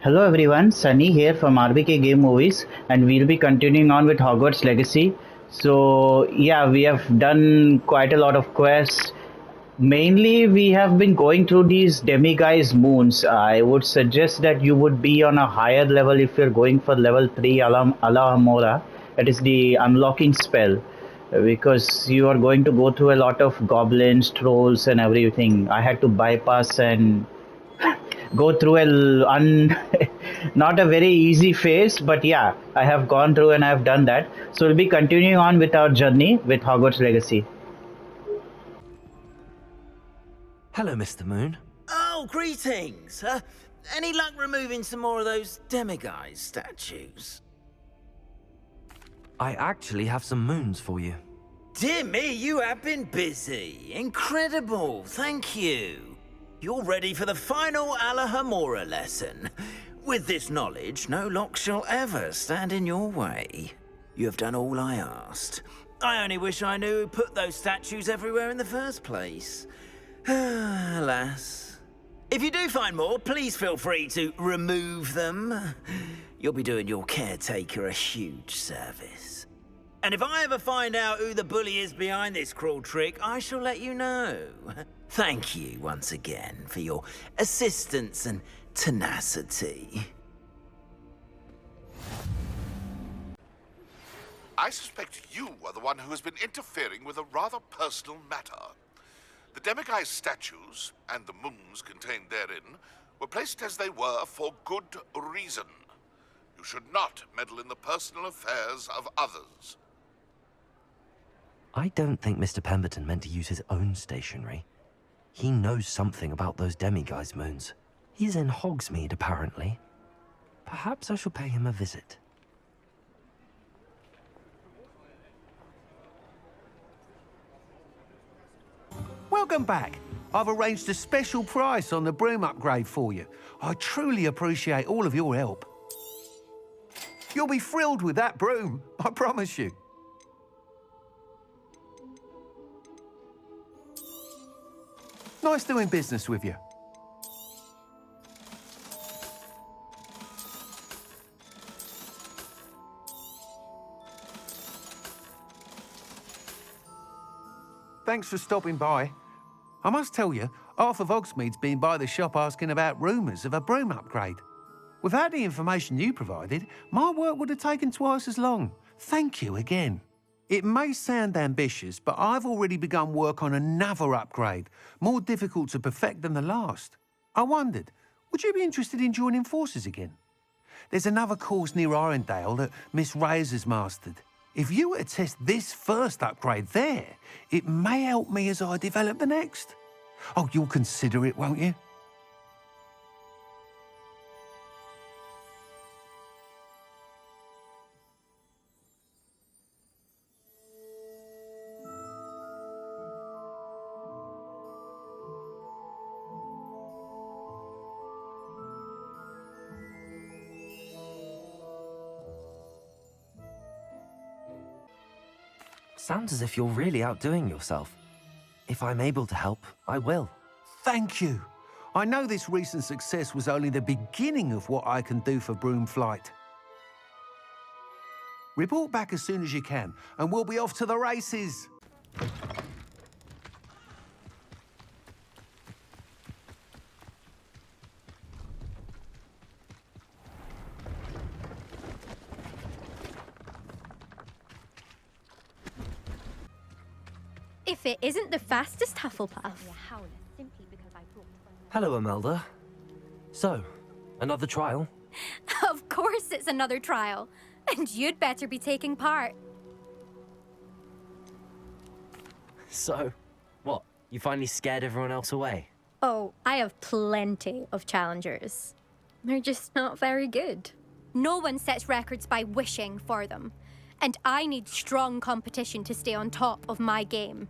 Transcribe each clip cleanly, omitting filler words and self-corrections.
Hello everyone, Sunny here from RBK Game Movies, and we'll be continuing on with Hogwarts Legacy. So, yeah, we have done quite a lot of quests. Mainly, we have been going through these demiguise moons. I would suggest that you would be on a higher level if you're going for level 3 Alahamora. That is the unlocking spell. Because you are going to go through a lot of goblins, trolls, and everything. I had to bypass and go through not a very easy phase, but yeah, I have gone through and I have done that. So we'll be continuing on with our journey with Hogwarts Legacy. Hello, Mr. Moon. Oh, greetings! Any luck removing some more of those demiguise statues? I actually have some moons for you. Dear me, you have been busy. Incredible, thank you. You're ready for the final Alahamora lesson. With this knowledge, no lock shall ever stand in your way. You have done all I asked. I only wish I knew who put those statues everywhere in the first place. Alas. If you do find more, please feel free to remove them. You'll be doing your caretaker a huge service. And if I ever find out who the bully is behind this cruel trick, I shall let you know. Thank you once again for your assistance and tenacity. I suspect you are the one who has been interfering with a rather personal matter. The demiguise statues and the moons contained therein were placed as they were for good reason. You should not meddle in the personal affairs of others. I don't think Mr. Pemberton meant to use his own stationery. He knows something about those demiguise moons. He's in Hogsmeade, apparently. Perhaps I shall pay him a visit. Welcome back. I've arranged a special price on the broom upgrade for you. I truly appreciate all of your help. You'll be thrilled with that broom, I promise you. Nice doing business with you. Thanks for stopping by. I must tell you, half of Hogsmeade's been by the shop asking about rumours of a broom upgrade. Without the information you provided, my work would have taken twice as long. Thank you again. It may sound ambitious, but I've already begun work on another upgrade, more difficult to perfect than the last. I wondered, would you be interested in joining forces again? There's another course near Arendelle that Miss Reyes has mastered. If you were to test this first upgrade there, it may help me as I develop the next. Oh, you'll consider it, won't you? Sounds as if you're really outdoing yourself. If I'm able to help, I will. Thank you. I know this recent success was only the beginning of what I can do for Broomflight. Report back as soon as you can, and we'll be off to the races. If it isn't the fastest Hufflepuff. Hello, Imelda. So, another trial? Of course it's another trial. And you'd better be taking part. So, what? You finally scared everyone else away? Oh, I have plenty of challengers. They're just not very good. No one sets records by wishing for them. And I need strong competition to stay on top of my game.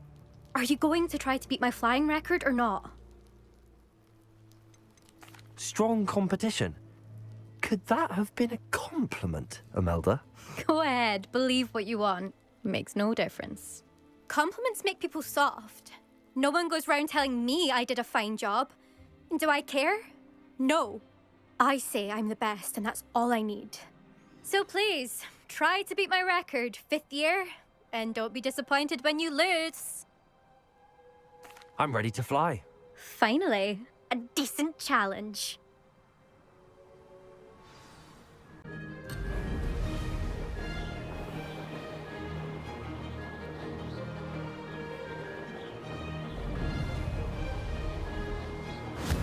Are you going to try to beat my flying record or not? Strong competition? Could that have been a compliment, Imelda? Go ahead, believe what you want. Makes no difference. Compliments make people soft. No one goes round telling me I did a fine job. And do I care? No. I say I'm the best, and that's all I need. So please, try to beat my record, 5th year, and don't be disappointed when you lose. I'm ready to fly. Finally, a decent challenge.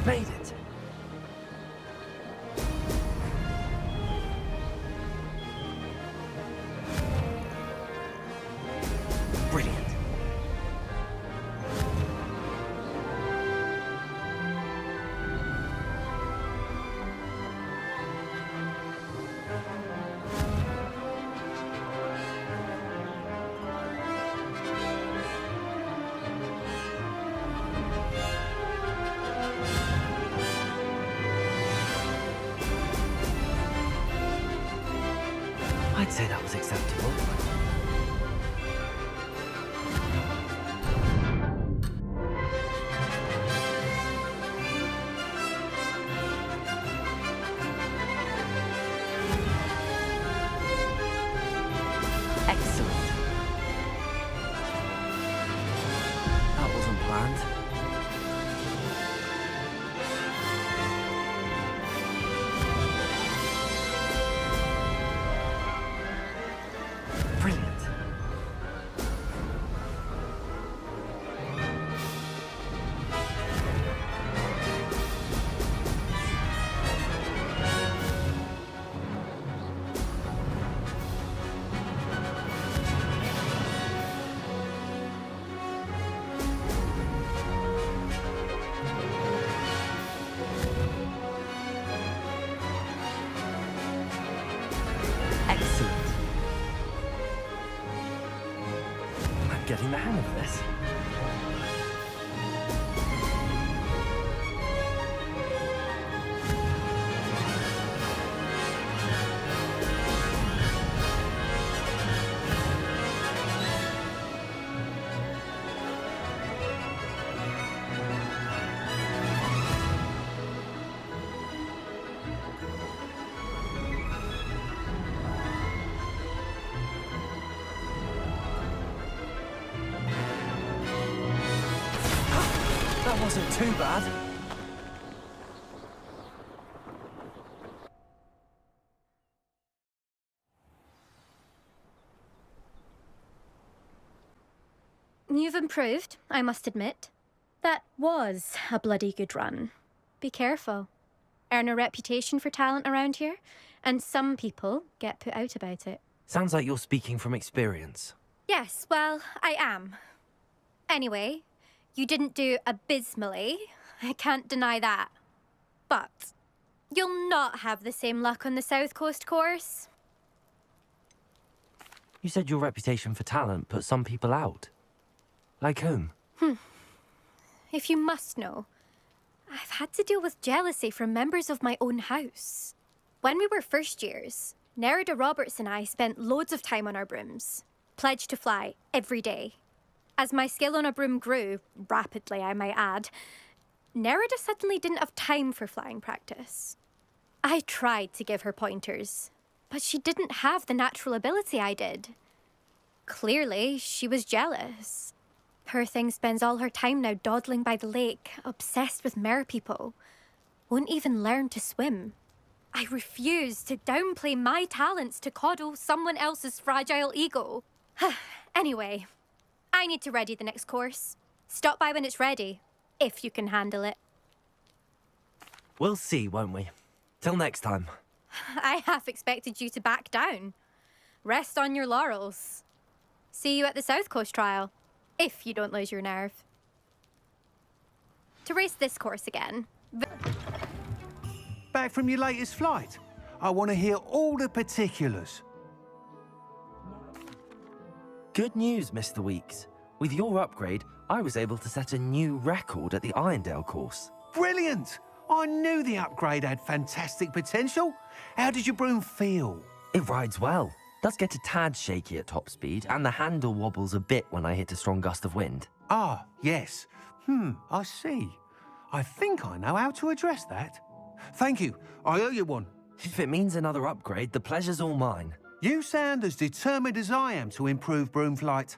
Made it. Brilliant. I'd say that was acceptable. Excellent. That wasn't planned. Brilliant. Excellent. I'm getting the hang of this. That wasn't too bad. You've improved, I must admit. That was a bloody good run. Be careful. Earn a reputation for talent around here, and some people get put out about it. Sounds like you're speaking from experience. Yes, well, I am. Anyway, you didn't do abysmally. I can't deny that. But you'll not have the same luck on the South Coast course. You said your reputation for talent put some people out. Like whom? If you must know, I've had to deal with jealousy from members of my own house. When we were first years, Nerida Roberts and I spent loads of time on our brooms, pledged to fly every day. As my skill on a broom grew, rapidly I might add, Nerida suddenly didn't have time for flying practice. I tried to give her pointers, but she didn't have the natural ability I did. Clearly, she was jealous. Poor thing spends all her time now dawdling by the lake, obsessed with merpeople. Won't even learn to swim. I refuse to downplay my talents to coddle someone else's fragile ego. Anyway, I need to ready the next course. Stop by when it's ready, if you can handle it. We'll see, won't we? Till next time. I half expected you to back down. Rest on your laurels. See you at the South Coast trial, if you don't lose your nerve. To race this course again. Back from your latest flight? I want to hear all the particulars. Good news, Mr. Weeks. With your upgrade, I was able to set a new record at the Irondale course. Brilliant! I knew the upgrade had fantastic potential. How did your broom feel? It rides well. Does get a tad shaky at top speed, and the handle wobbles a bit when I hit a strong gust of wind. Ah, yes. I see. I think I know how to address that. Thank you. I owe you one. If it means another upgrade, the pleasure's all mine. You sound as determined as I am to improve broom flight.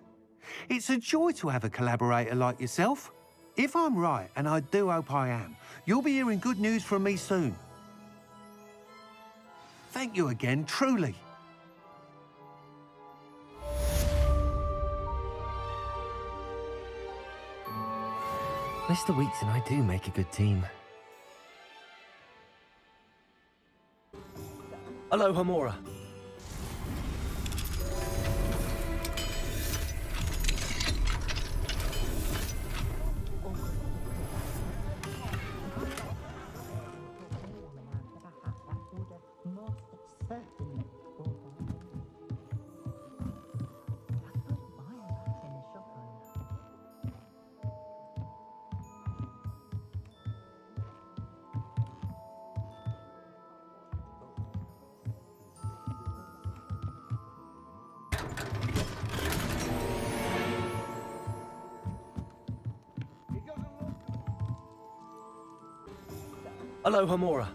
It's a joy to have a collaborator like yourself. If I'm right, and I do hope I am, you'll be hearing good news from me soon. Thank you again, truly. Mr. Weeks and I do make a good team. Aloha Mora. Aloha Mora.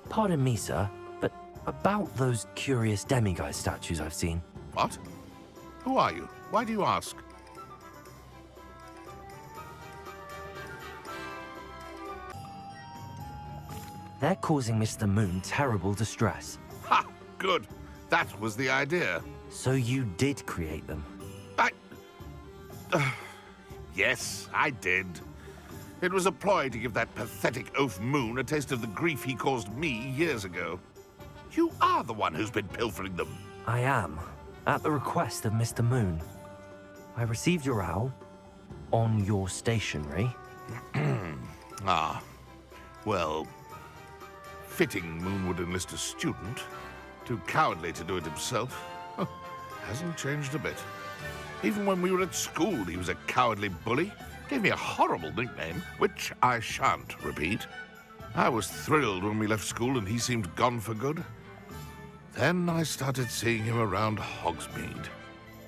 Pardon me, sir, but about those curious demiguise statues I've seen. What? Who are you? Why do you ask? They're causing Mr. Moon terrible distress. Ha! Good. That was the idea. So you did create them? Yes, I did. It was a ploy to give that pathetic oaf Moon a taste of the grief he caused me years ago. You are the one who's been pilfering them. I am, at the request of Mr. Moon. I received your owl on your stationery. Ah, well, fitting Moon would enlist a student. Too cowardly to do it himself. Hasn't changed a bit. Even when we were at school, he was a cowardly bully. Gave me a horrible nickname, which I shan't repeat. I was thrilled when we left school and he seemed gone for good. Then I started seeing him around Hogsmeade.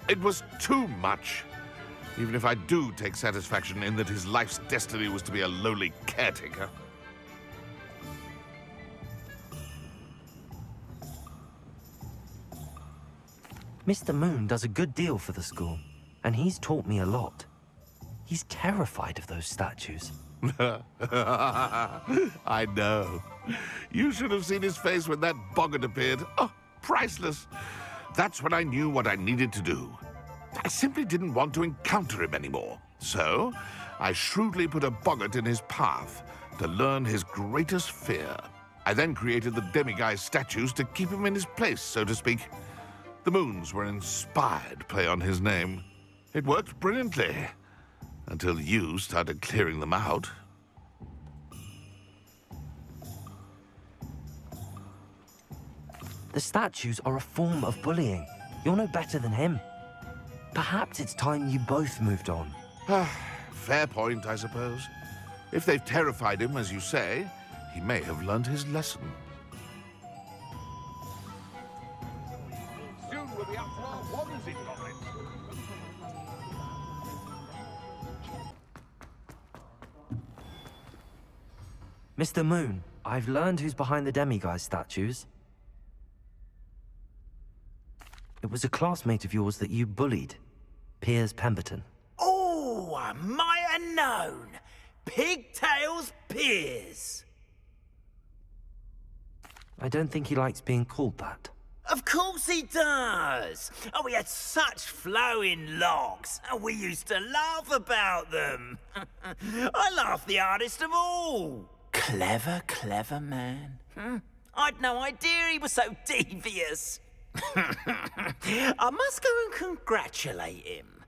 It was too much. Even if I do take satisfaction in that his life's destiny was to be a lowly caretaker. Mr. Moon does a good deal for the school, and he's taught me a lot. He's terrified of those statues. I know. You should have seen his face when that boggart appeared. Oh, priceless. That's when I knew what I needed to do. I simply didn't want to encounter him anymore. So, I shrewdly put a boggart in his path to learn his greatest fear. I then created the demiguise statues to keep him in his place, so to speak. The moons were an inspired play on his name. It worked brilliantly. Until you started clearing them out. The statues are a form of bullying. You're no better than him. Perhaps it's time you both moved on. Fair point, I suppose. If they've terrified him, as you say, he may have learned his lesson. Soon we'll be up to our ones in goblins. Mr. Moon, I've learned who's behind the demiguise statues. It was a classmate of yours that you bullied, Piers Pemberton. Oh, I might have known. Pigtails Piers. I don't think he likes being called that. Of course he does. Oh, he had such flowing locks. And we used to laugh about them. I laughed the hardest of all. Clever, clever man. I'd no idea he was so devious. I must go and congratulate him.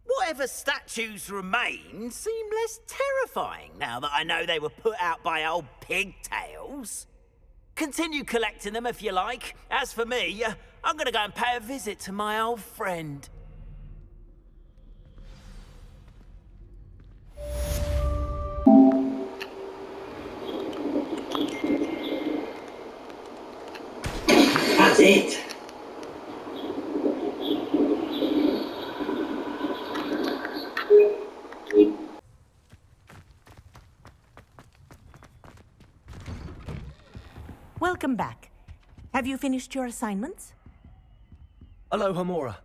Whatever statues remain seem less terrifying now that I know they were put out by old pigtails. Continue collecting them if you like. As for me, I'm gonna go and pay a visit to my old friend. That's it. Welcome back. Have you finished your assignments? Aloha Mora.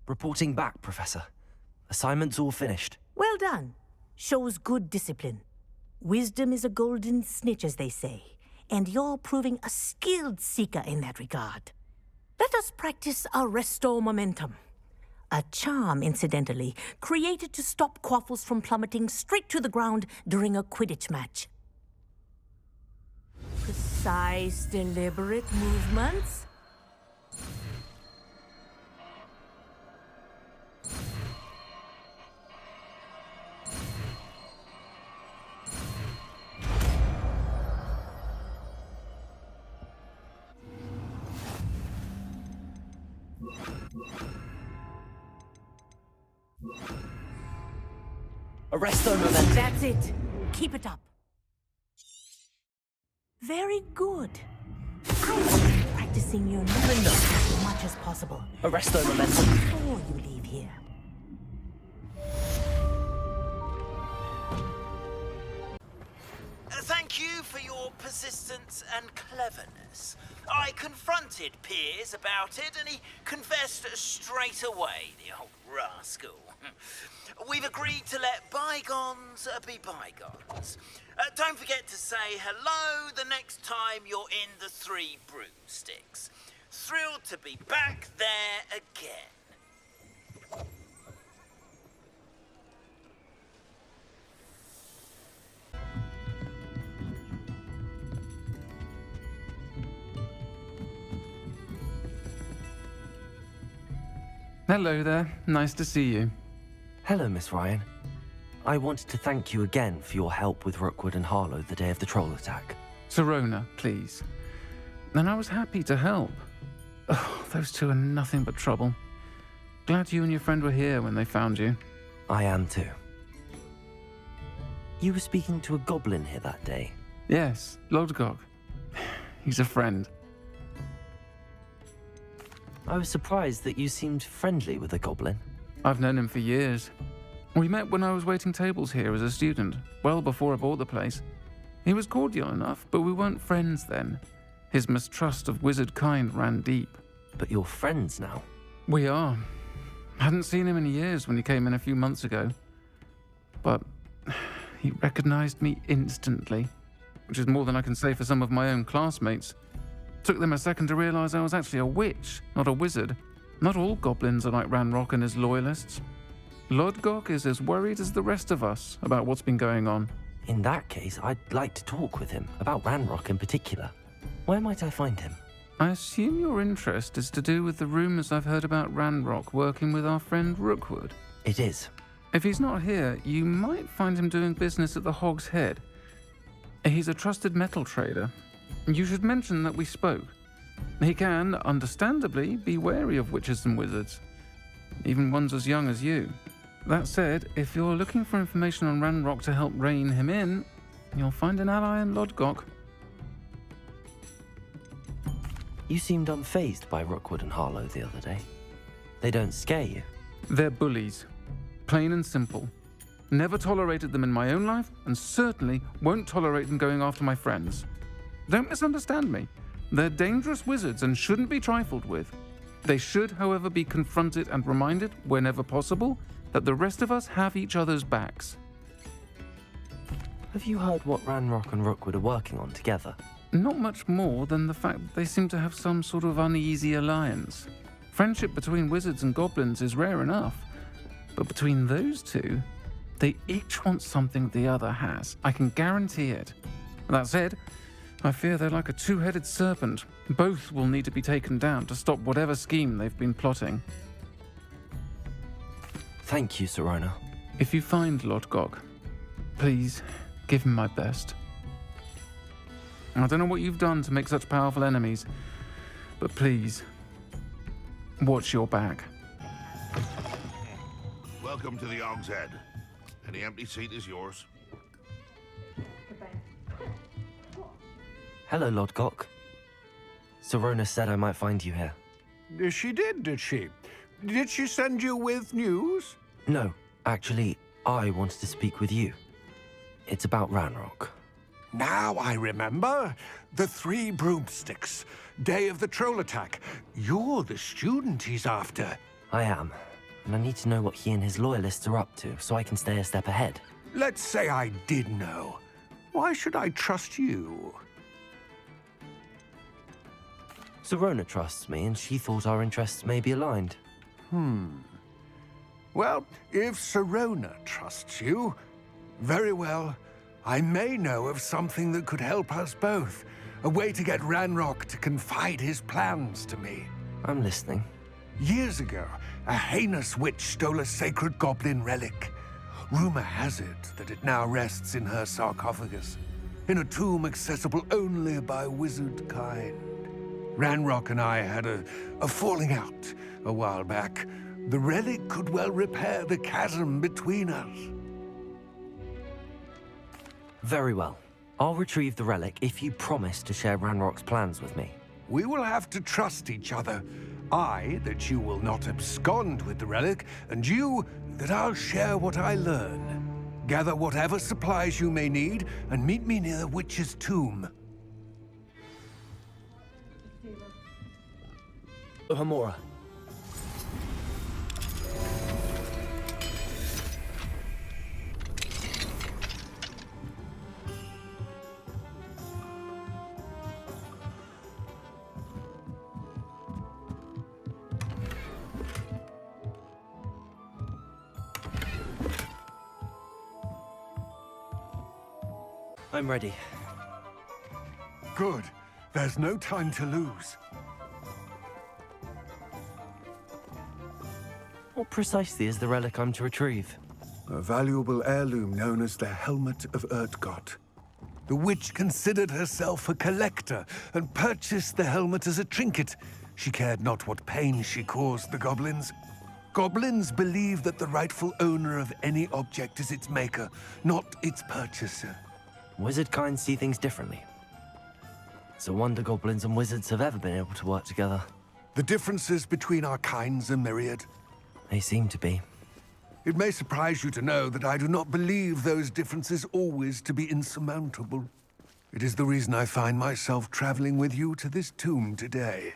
Reporting back, Professor. Assignment's all finished. Well done. Shows good discipline. Wisdom is a golden snitch, as they say, and you're proving a skilled seeker in that regard. Let us practice Arresto Momentum. A charm, incidentally, created to stop quaffles from plummeting straight to the ground during a Quidditch match. Precise, deliberate movements. Arresto Momentum. That's it. Keep it up. Very good. I want you practicing your movements as much as possible. Arresto Momentum. Before you leave here. Thank you for your persistence and cleverness. I confronted Piers about it, and he confessed straight away, the old rascal. We've agreed to let bygones be bygones. Don't forget to say hello the next time you're in the Three Broomsticks. Thrilled to be back there again. Hello there. Nice to see you. Hello, Miss Ryan. I wanted to thank you again for your help with Rookwood and Harlow the day of the troll attack. Serona, please. And I was happy to help. Oh, those two are nothing but trouble. Glad you and your friend were here when they found you. I am too. You were speaking to a goblin here that day. Yes, Lodgok. He's a friend. I was surprised that you seemed friendly with the goblin. I've known him for years. We met when I was waiting tables here as a student, well before I bought the place. He was cordial enough, but we weren't friends then. His mistrust of wizard kind ran deep. But you're friends now. We are. Hadn't seen him in years when he came in a few months ago. But he recognized me instantly, which is more than I can say for some of my own classmates. Took them a second to realize I was actually a witch, not a wizard. Not all goblins are like Ranrock and his loyalists. Lodgok is as worried as the rest of us about what's been going on. In that case, I'd like to talk with him, about Ranrock in particular. Where might I find him? I assume your interest is to do with the rumors I've heard about Ranrock working with our friend Rookwood. It is. If he's not here, you might find him doing business at the Hog's Head. He's a trusted metal trader. You should mention that we spoke. He can, understandably, be wary of witches and wizards, even ones as young as you. That said, if you're looking for information on Ranrock to help rein him in, you'll find an ally in Lodgok. You seemed unfazed by Rookwood and Harlow the other day. They don't scare you. They're bullies. Plain and simple. Never tolerated them in my own life, and certainly won't tolerate them going after my friends. Don't misunderstand me. They're dangerous wizards and shouldn't be trifled with. They should, however, be confronted and reminded, whenever possible, that the rest of us have each other's backs. Have you heard what Ranrock and Rookwood are working on together? Not much more than the fact that they seem to have some sort of uneasy alliance. Friendship between wizards and goblins is rare enough, but between those two, they each want something the other has. I can guarantee it. That said, I fear they're like a two-headed serpent. Both will need to be taken down to stop whatever scheme they've been plotting. Thank you, Serona. If you find Lord Gog, please give him my best. I don't know what you've done to make such powerful enemies, but please, watch your back. Welcome to the Og's Head. Any empty seat is yours. Hello, Lord Gok. Serona said I might find you here. She did she? Did she send you with news? No, actually, I wanted to speak with you. It's about Ranrock. Now I remember. The 3 broomsticks. Day of the troll attack. You're the student he's after. I am, and I need to know what he and his loyalists are up to so I can stay a step ahead. Let's say I did know. Why should I trust you? Serona trusts me, and she thought our interests may be aligned. Well, if Serona trusts you, very well. I may know of something that could help us both. A way to get Ranrock to confide his plans to me. I'm listening. Years ago, a heinous witch stole a sacred goblin relic. Rumor has it that it now rests in her sarcophagus, in a tomb accessible only by wizard kind. Ranrock and I had a falling out a while back. The relic could well repair the chasm between us. Very well. I'll retrieve the relic if you promise to share Ranrock's plans with me. We will have to trust each other. I, that you will not abscond with the relic, and you, that I'll share what I learn. Gather whatever supplies you may need, and meet me near the witch's tomb. Hamora. I'm ready. Good. There's no time to lose. What precisely is the relic I'm to retrieve? A valuable heirloom known as the Helmet of Urtgott. The witch considered herself a collector and purchased the helmet as a trinket. She cared not what pain she caused the goblins. Goblins believe that the rightful owner of any object is its maker, not its purchaser. Wizard kind see things differently. It's a wonder goblins and wizards have ever been able to work together. The differences between our kinds are myriad. They seem to be. It may surprise you to know that I do not believe those differences always to be insurmountable. It is the reason I find myself traveling with you to this tomb today.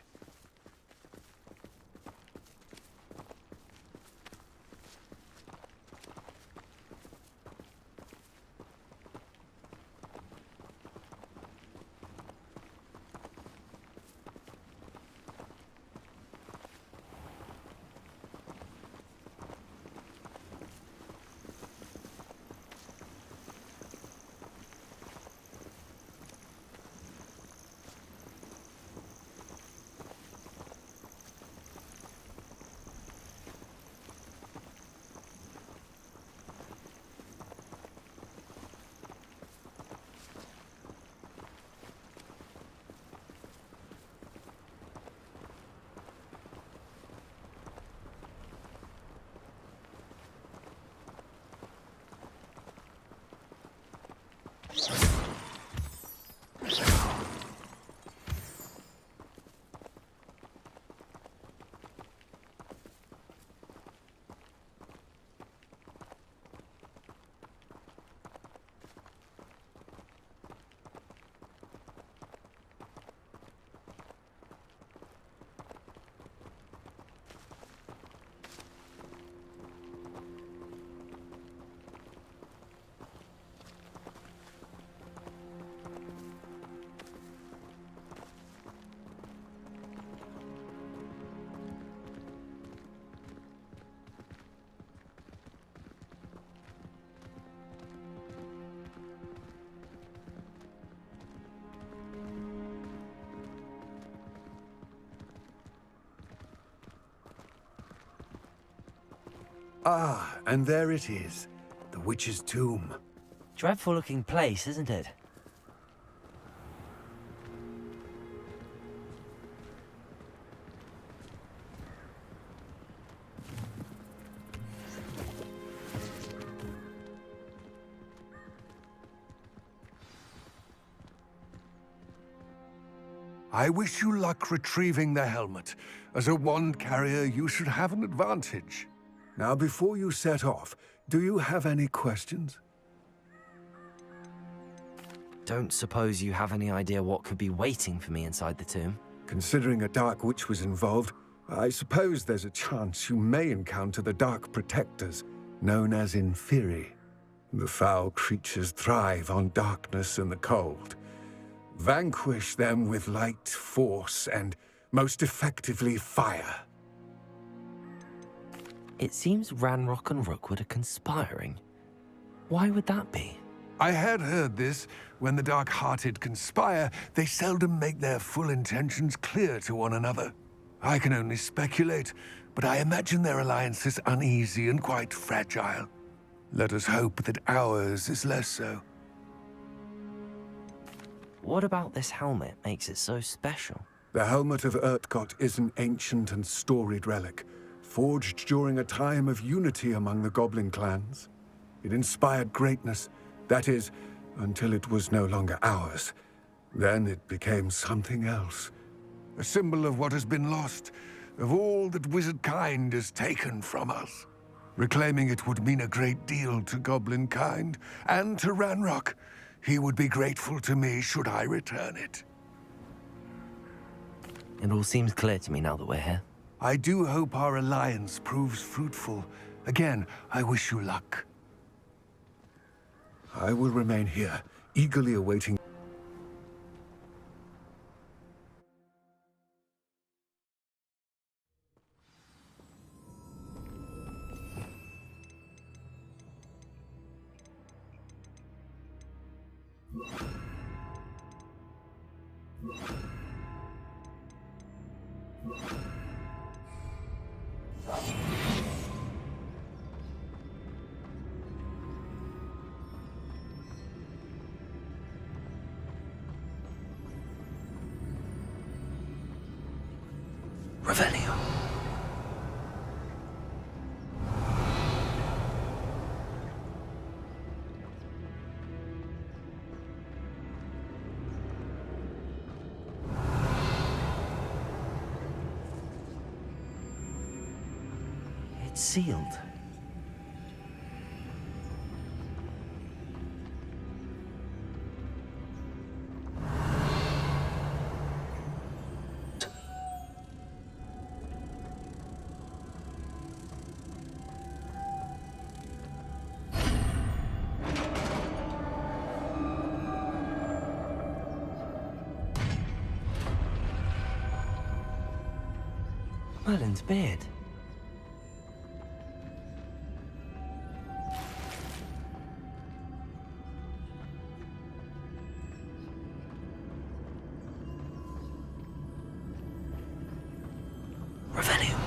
Ah, and there it is. The witch's tomb. Dreadful looking place, isn't it? I wish you luck retrieving the helmet. As a wand carrier, you should have an advantage. Now, before you set off, do you have any questions? Don't suppose you have any idea what could be waiting for me inside the tomb? Considering a Dark Witch was involved, I suppose there's a chance you may encounter the Dark Protectors, known as Inferi. The foul creatures thrive on darkness and the cold. Vanquish them with light, force, and most effectively fire. It seems Ranrock and Rookwood are conspiring. Why would that be? I had heard this. When the dark-hearted conspire, they seldom make their full intentions clear to one another. I can only speculate, but I imagine their alliance is uneasy and quite fragile. Let us hope that ours is less so. What about this helmet makes it so special? The helmet of Urtkot is an ancient and storied relic, forged during a time of unity among the goblin clans. It inspired greatness, that is, until it was no longer ours. Then it became something else. A symbol of what has been lost, of all that wizard kind has taken from us. Reclaiming it would mean a great deal to goblin kind, and to Ranrock. He would be grateful to me should I return it. It all seems clear to me now that we're here. I do hope our alliance proves fruitful. Again, I wish you luck. I will remain here, eagerly awaiting. Revelio. It's sealed. Merlin's beard. Revelio.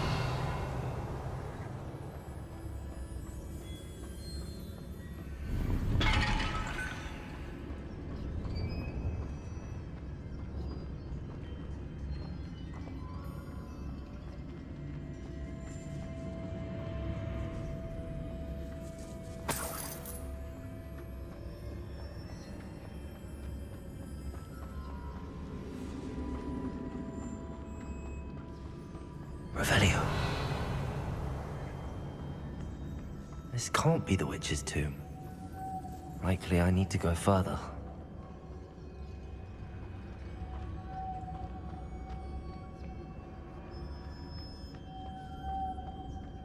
Revelio. This can't be the witch's tomb. Likely I need to go further.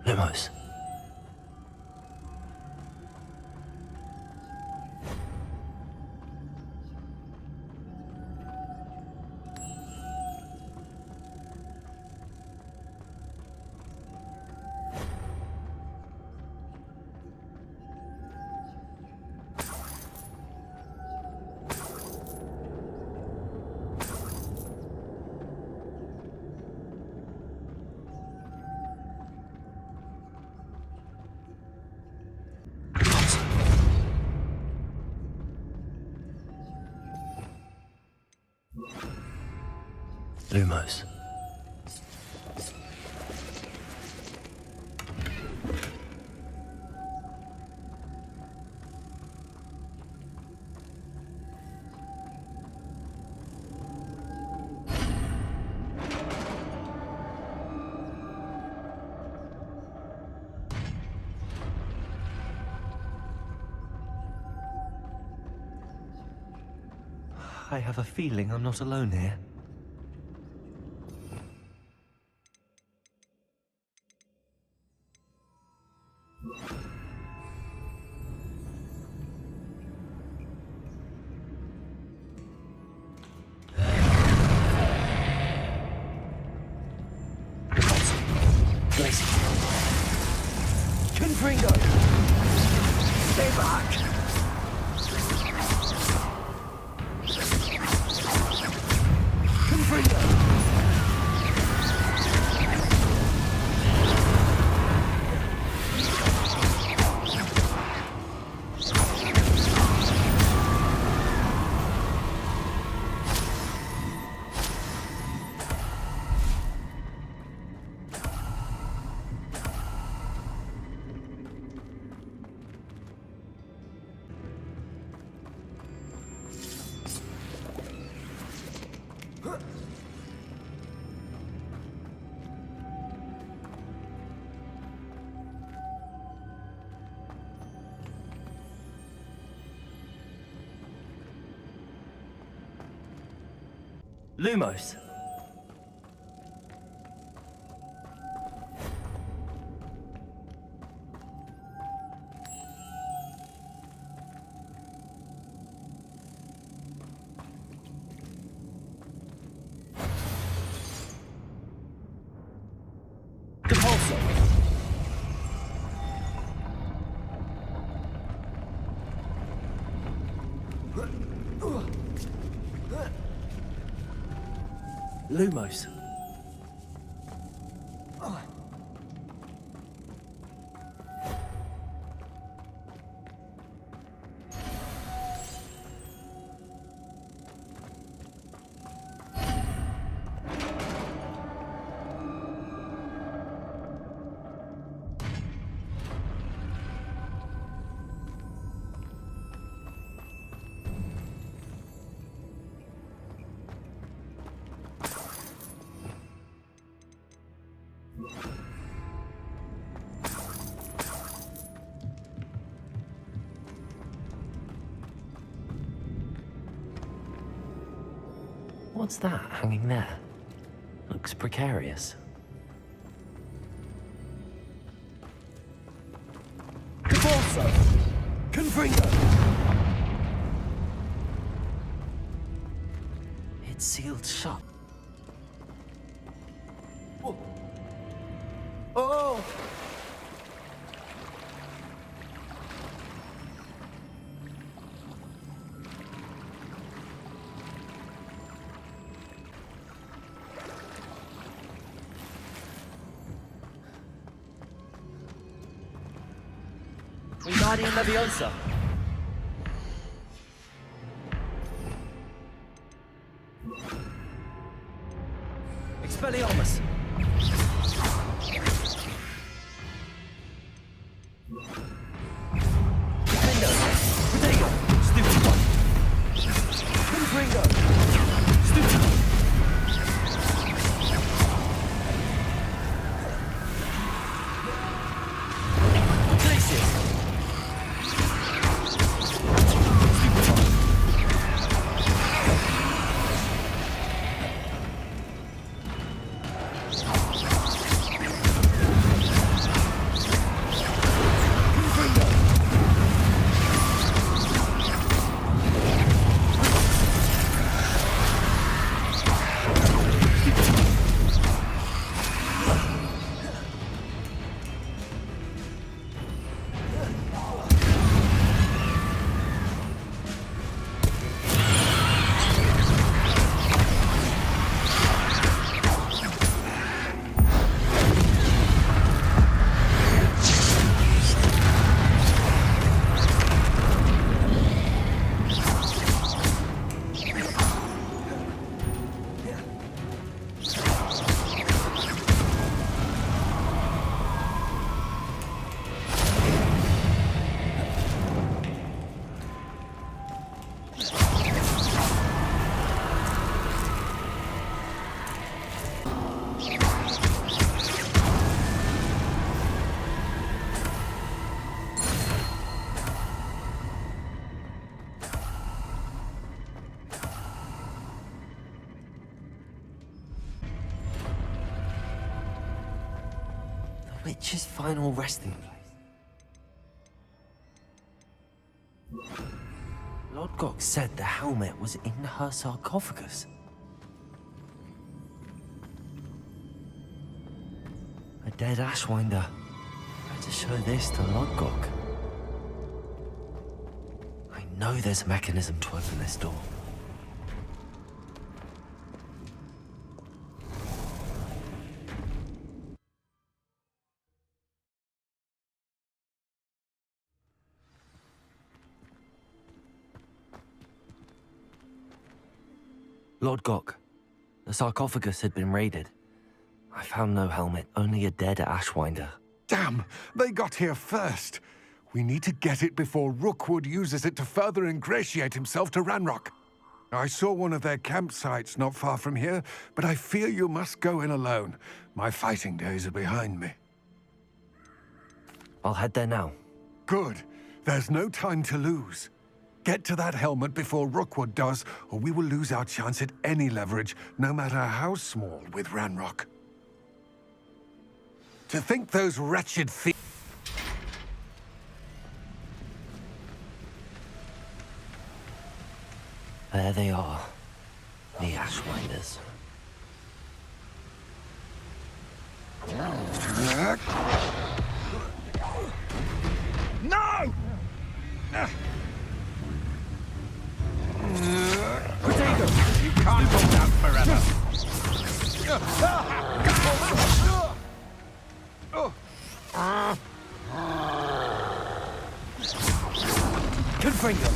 Lumos. Lumos. I have a feeling I'm not alone here. Legacy. Confringo! Stay back! Confringo! Lumos. Depulso. Lumos. What's that hanging there? Looks precarious. Depulso! Confringo! It's sealed shut. Oh! Wingardium Leviosa. Expelliarmus. Defendo. Protego. Stupid. Confringo. Stupid. witch's final resting place. Lodgok said the helmet was in her sarcophagus. A dead Ashwinder. Better show this to Lodgok. I know there's a mechanism to open this door. Lodgok, the sarcophagus had been raided. I found no helmet, only a dead Ashwinder. Damn! They got here first. We need to get it before Rookwood uses it to further ingratiate himself to Ranrock. I saw one of their campsites not far from here, but I fear you must go in alone. My fighting days are behind me. I'll head there now. Good. There's no time to lose. Get to that helmet before Rookwood does, or we will lose our chance at any leverage, no matter how small, with Ranrock. To think those wretched thieves... There they are. The Ashwinders. No! Potato! You can't hold out forever! Confringo!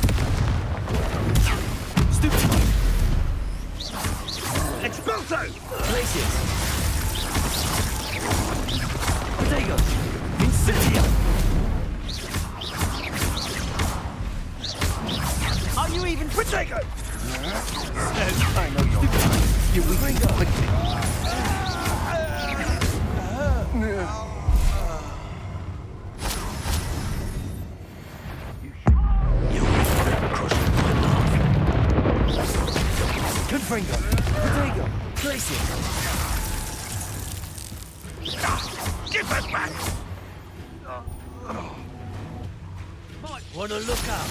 Stupid! Expulso! Places! Potato! Incendio! Are you even Potato? I know you're right. You weaken quickly. Confringo! Potato! Places! Give us back! Wanna look up?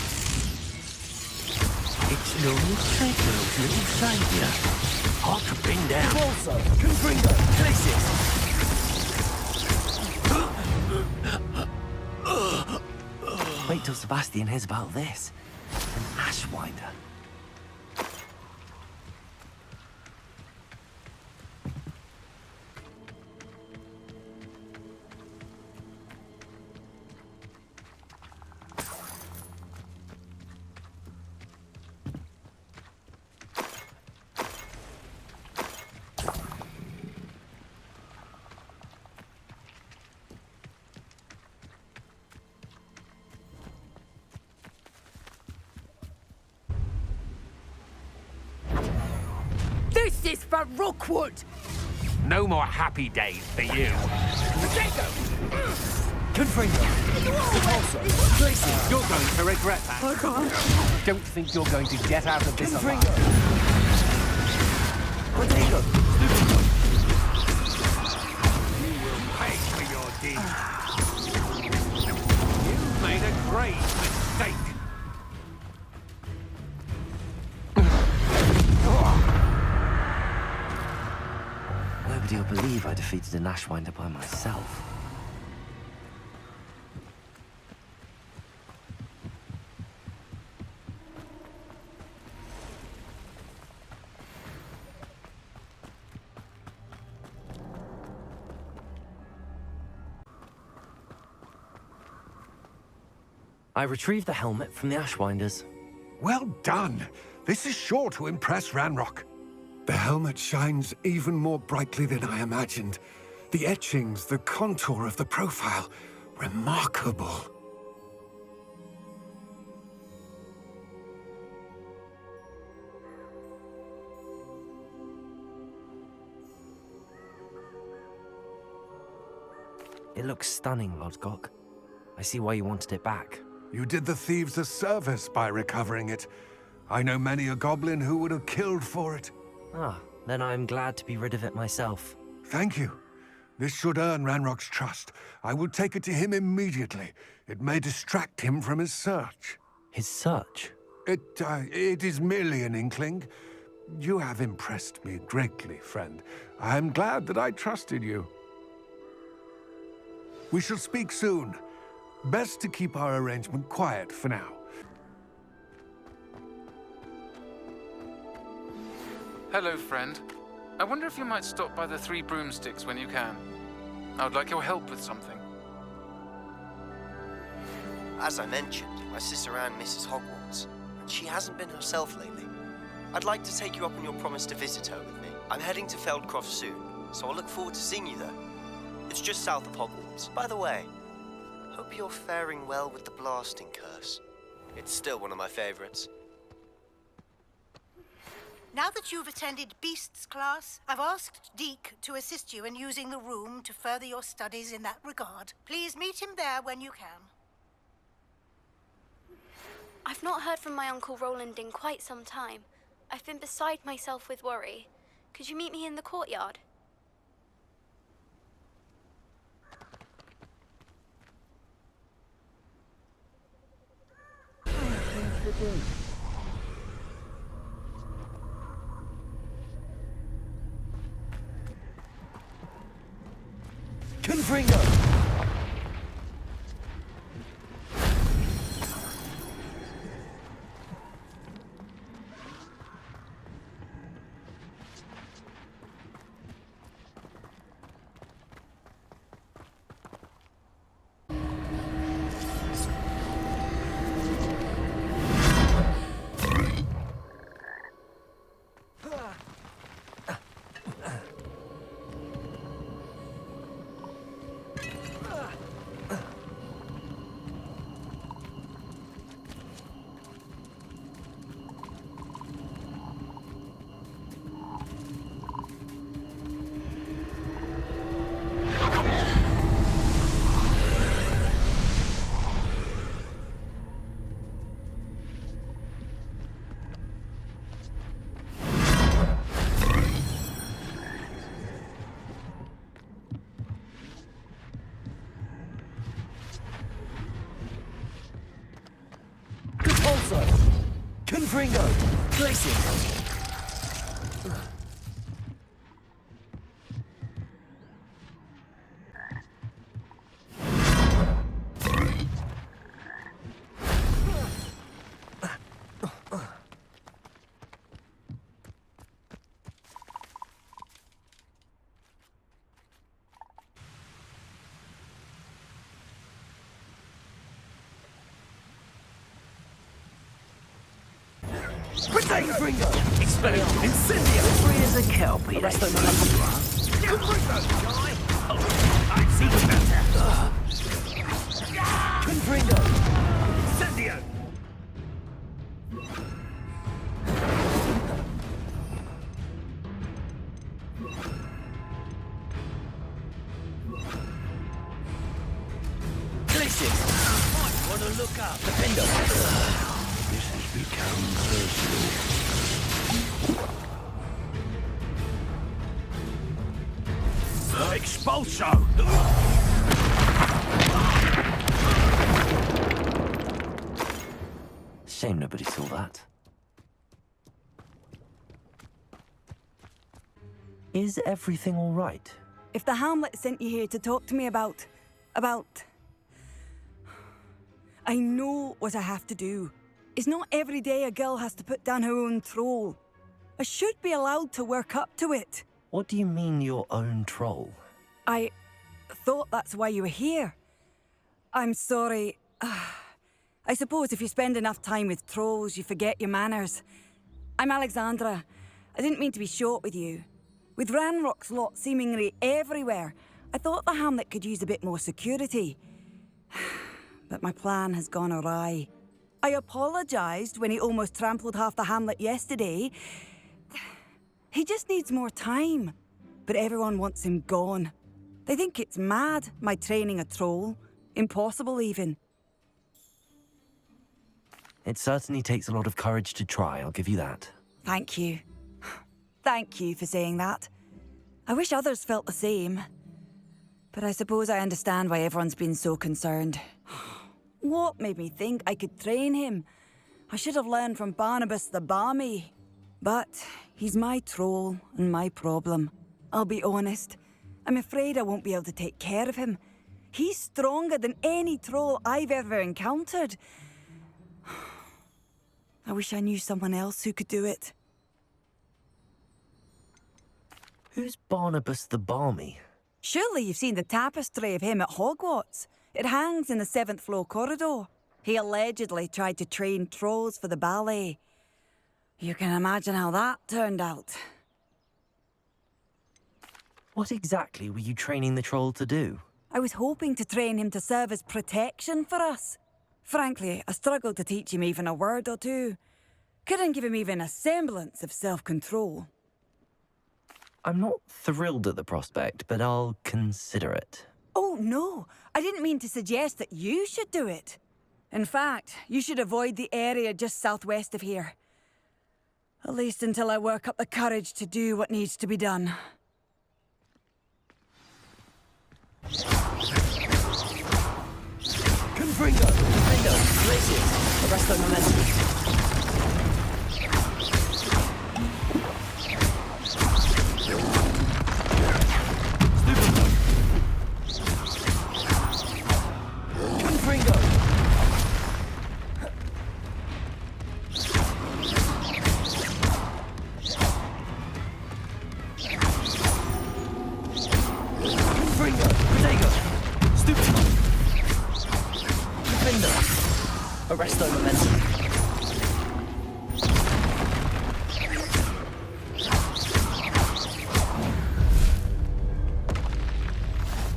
It's no mistake, little saviour. Hard to pin down. Also, Confringo! Places! Wait till Sebastian hears about this. An Ashwinder. This is for Rookwood! No more happy days for you. Potato! Confringo! Places! You're going to regret that. I can't. Don't think you're going to get out of this alive. Confringo! Potato! You will pay for your deeds. You made a great mistake. Nobody will believe I defeated an Ashwinder by myself. I retrieved the helmet from the Ashwinders. Well done! This is sure to impress Ranrock. The helmet shines even more brightly than I imagined. The etchings, the contour of the profile, remarkable. It looks stunning, Lodgok. I see why you wanted it back. You did the thieves a service by recovering it. I know many a goblin who would have killed for it. Ah, then I'm glad to be rid of it myself. Thank you. This should earn Ranrock's trust. I will take it to him immediately. It may distract him from his search. His search? It is merely an inkling. You have impressed me greatly, friend. I am glad that I trusted you. We shall speak soon. Best to keep our arrangement quiet for now. Hello, friend. I wonder if you might stop by the Three Broomsticks when you can. I would like your help with something. As I mentioned, my sister Anne misses Hogwarts, and she hasn't been herself lately. I'd like to take you up on your promise to visit her with me. I'm heading to Feldcroft soon, so I'll look forward to seeing you there. It's just south of Hogwarts. By the way, hope you're faring well with the blasting curse. It's still one of my favorites. Now that you've attended Beasts class, I've asked Deke to assist you in using the room to further your studies in that regard. Please meet him there when you can. I've not heard from my Uncle Roland in quite some time. I've been beside myself with worry. Could you meet me in the courtyard? Confringo! Confringo! Glacier! Confringo! Expelliarmus! Incendio! Free as a kelpie. That's the number one. I've seen better. Confringo! Incendio! Glacier! Might want to look up. Defendo! This has become personal. Expulso! Shame nobody saw that. Is everything all right? If the Hamlet sent you here to talk to me about... I know what I have to do. It's not every day a girl has to put down her own troll. I should be allowed to work up to it. What do you mean, your own troll? I thought that's why you were here. I'm sorry. I suppose if you spend enough time with trolls, you forget your manners. I'm Alexandra. I didn't mean to be short with you. With Ranrock's lot seemingly everywhere, I thought the Hamlet could use a bit more security. But my plan has gone awry. I apologised when he almost trampled half the Hamlet yesterday. He just needs more time. But everyone wants him gone. They think it's mad, my training a troll. Impossible, even. It certainly takes a lot of courage to try, I'll give you that. Thank you. Thank you for saying that. I wish others felt the same. But I suppose I understand why everyone's been so concerned. What made me think I could train him? I should have learned from Barnabas the Balmy. But he's my troll and my problem. I'll be honest. I'm afraid I won't be able to take care of him. He's stronger than any troll I've ever encountered. I wish I knew someone else who could do it. Who's Barnabas the Balmy? Surely you've seen the tapestry of him at Hogwarts. It hangs in the 7th floor corridor. He allegedly tried to train trolls for the ballet. You can imagine how that turned out. What exactly were you training the troll to do? I was hoping to train him to serve as protection for us. Frankly, I struggled to teach him even a word or two. Couldn't give him even a semblance of self-control. I'm not thrilled at the prospect, but I'll consider it. Oh, no. I didn't mean to suggest that you should do it. In fact, you should avoid the area just southwest of here. At least until I work up the courage to do what needs to be done. Confringo! Glaciers! Arrest the momentum. Arresto momentum.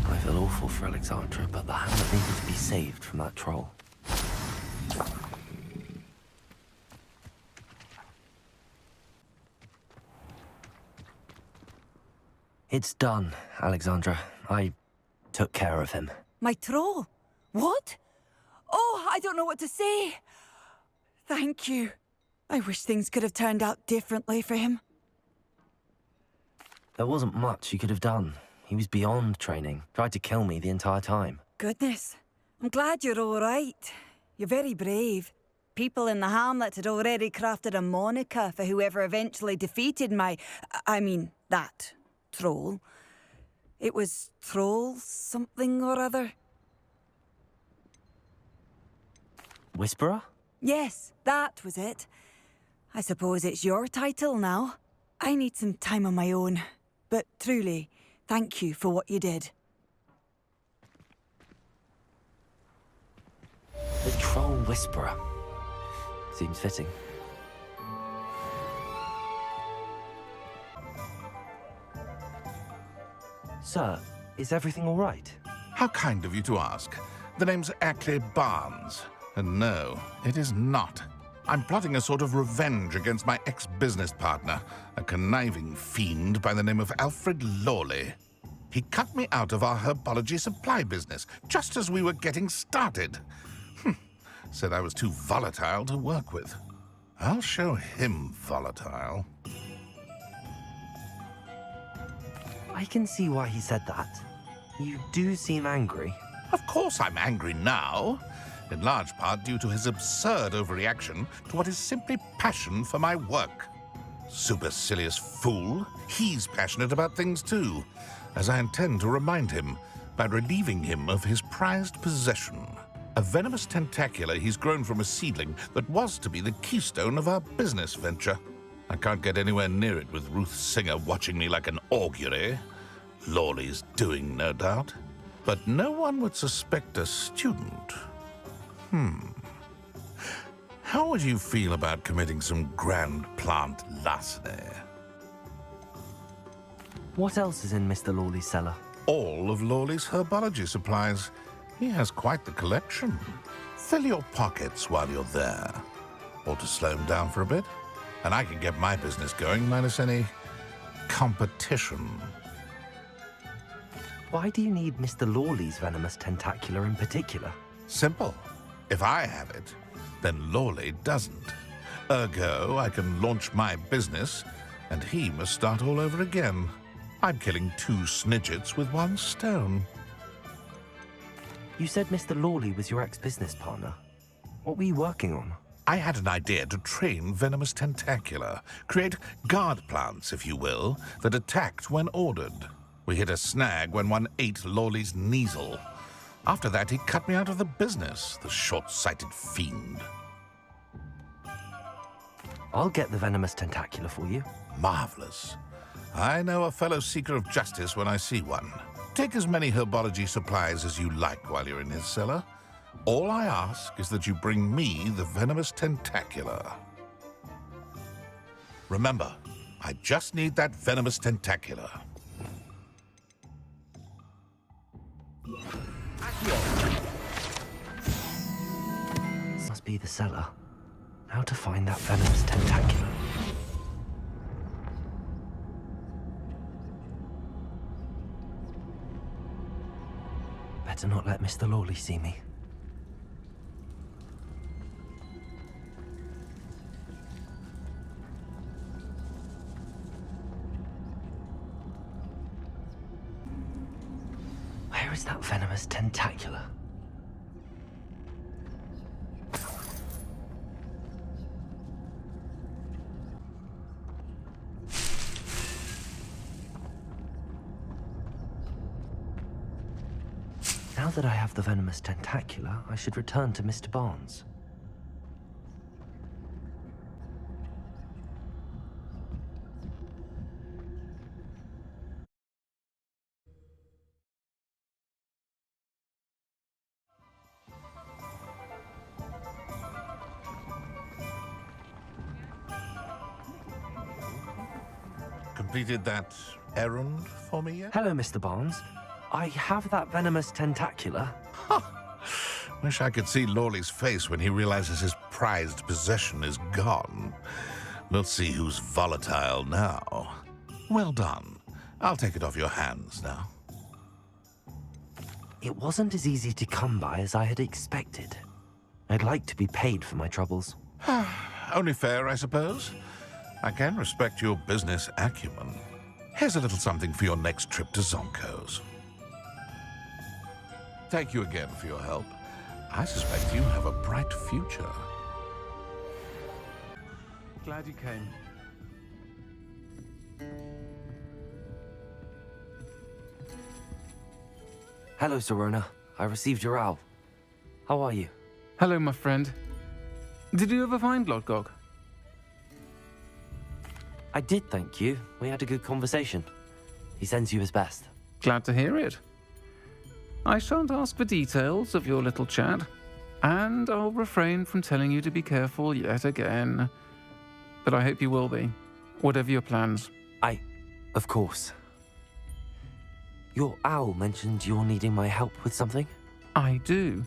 I feel awful for Alexandra, but the hamlet needed to be saved from that troll. It's done, Alexandra. I took care of him. My troll? What? Oh, I don't know what to say. Thank you. I wish things could have turned out differently for him. There wasn't much you could have done. He was beyond training. Tried to kill me the entire time. Goodness. I'm glad you're all right. You're very brave. People in the hamlet had already crafted a moniker for whoever eventually defeated that troll. It was Troll something or other. Whisperer? Yes, that was it. I suppose it's your title now. I need some time on my own. But truly, thank you for what you did. The Troll Whisperer. Seems fitting. Sir, is everything all right? How kind of you to ask. The name's Ackley Barnes. And no, it is not. I'm plotting a sort of revenge against my ex-business partner, a conniving fiend by the name of Alfred Lawley. He cut me out of our herbology supply business, just as we were getting started. Said I was too volatile to work with. I'll show him volatile. I can see why he said that. You do seem angry. Of course I'm angry now. In large part due to his absurd overreaction to what is simply passion for my work. Supercilious fool. He's passionate about things too, as I intend to remind him by relieving him of his prized possession. A venomous tentacula he's grown from a seedling that was to be the keystone of our business venture. I can't get anywhere near it with Ruth Singer watching me like an augury. Lawley's doing, no doubt. But no one would suspect a student. How would you feel about committing some grand plant larceny? What else is in Mr. Lawley's cellar? All of Lawley's herbology supplies. He has quite the collection. Fill your pockets while you're there. Or to slow him down for a bit, and I can get my business going minus any competition. Why do you need Mr. Lawley's venomous tentacula in particular? Simple. If I have it, then Lawley doesn't. Ergo, I can launch my business, and he must start all over again. I'm killing two snidgets with one stone. You said Mr. Lawley was your ex-business partner. What were you working on? I had an idea to train venomous tentacula, create guard plants, if you will, that attacked when ordered. We hit a snag when one ate Lawley's Kneasel. After that, he cut me out of the business, the short-sighted fiend. I'll get the venomous tentacula for you. Marvelous. I know a fellow seeker of justice when I see one. Take as many herbology supplies as you like while you're in his cellar. All I ask is that you bring me the venomous tentacula. Remember, I just need that venomous tentacula. This must be the cellar. How to find that venomous tentacula? Better not let Mr. Lawley see me. Where is that venomous tentacula? Now that I have the venomous tentacula, I should return to Mr. Barnes. Completed that errand for me yet? Hello, Mr. Barnes. I have that venomous tentacula. Wish I could see Lawley's face when he realizes his prized possession is gone. We'll see who's volatile now. Well done. I'll take it off your hands now. It wasn't as easy to come by as I had expected. I'd like to be paid for my troubles. Only fair, I suppose. I can respect your business acumen. Here's a little something for your next trip to Zonko's. Thank you again for your help. I suspect you have a bright future. Glad you came. Hello, Serona. I received your owl. How are you? Hello, my friend. Did you ever find Lodgok? I did, thank you. We had a good conversation. He sends you his best. Glad to hear it. I shan't ask for details of your little chat, and I'll refrain from telling you to be careful yet again. But I hope you will be, whatever your plans. Of course. Your owl mentioned you're needing my help with something? I do.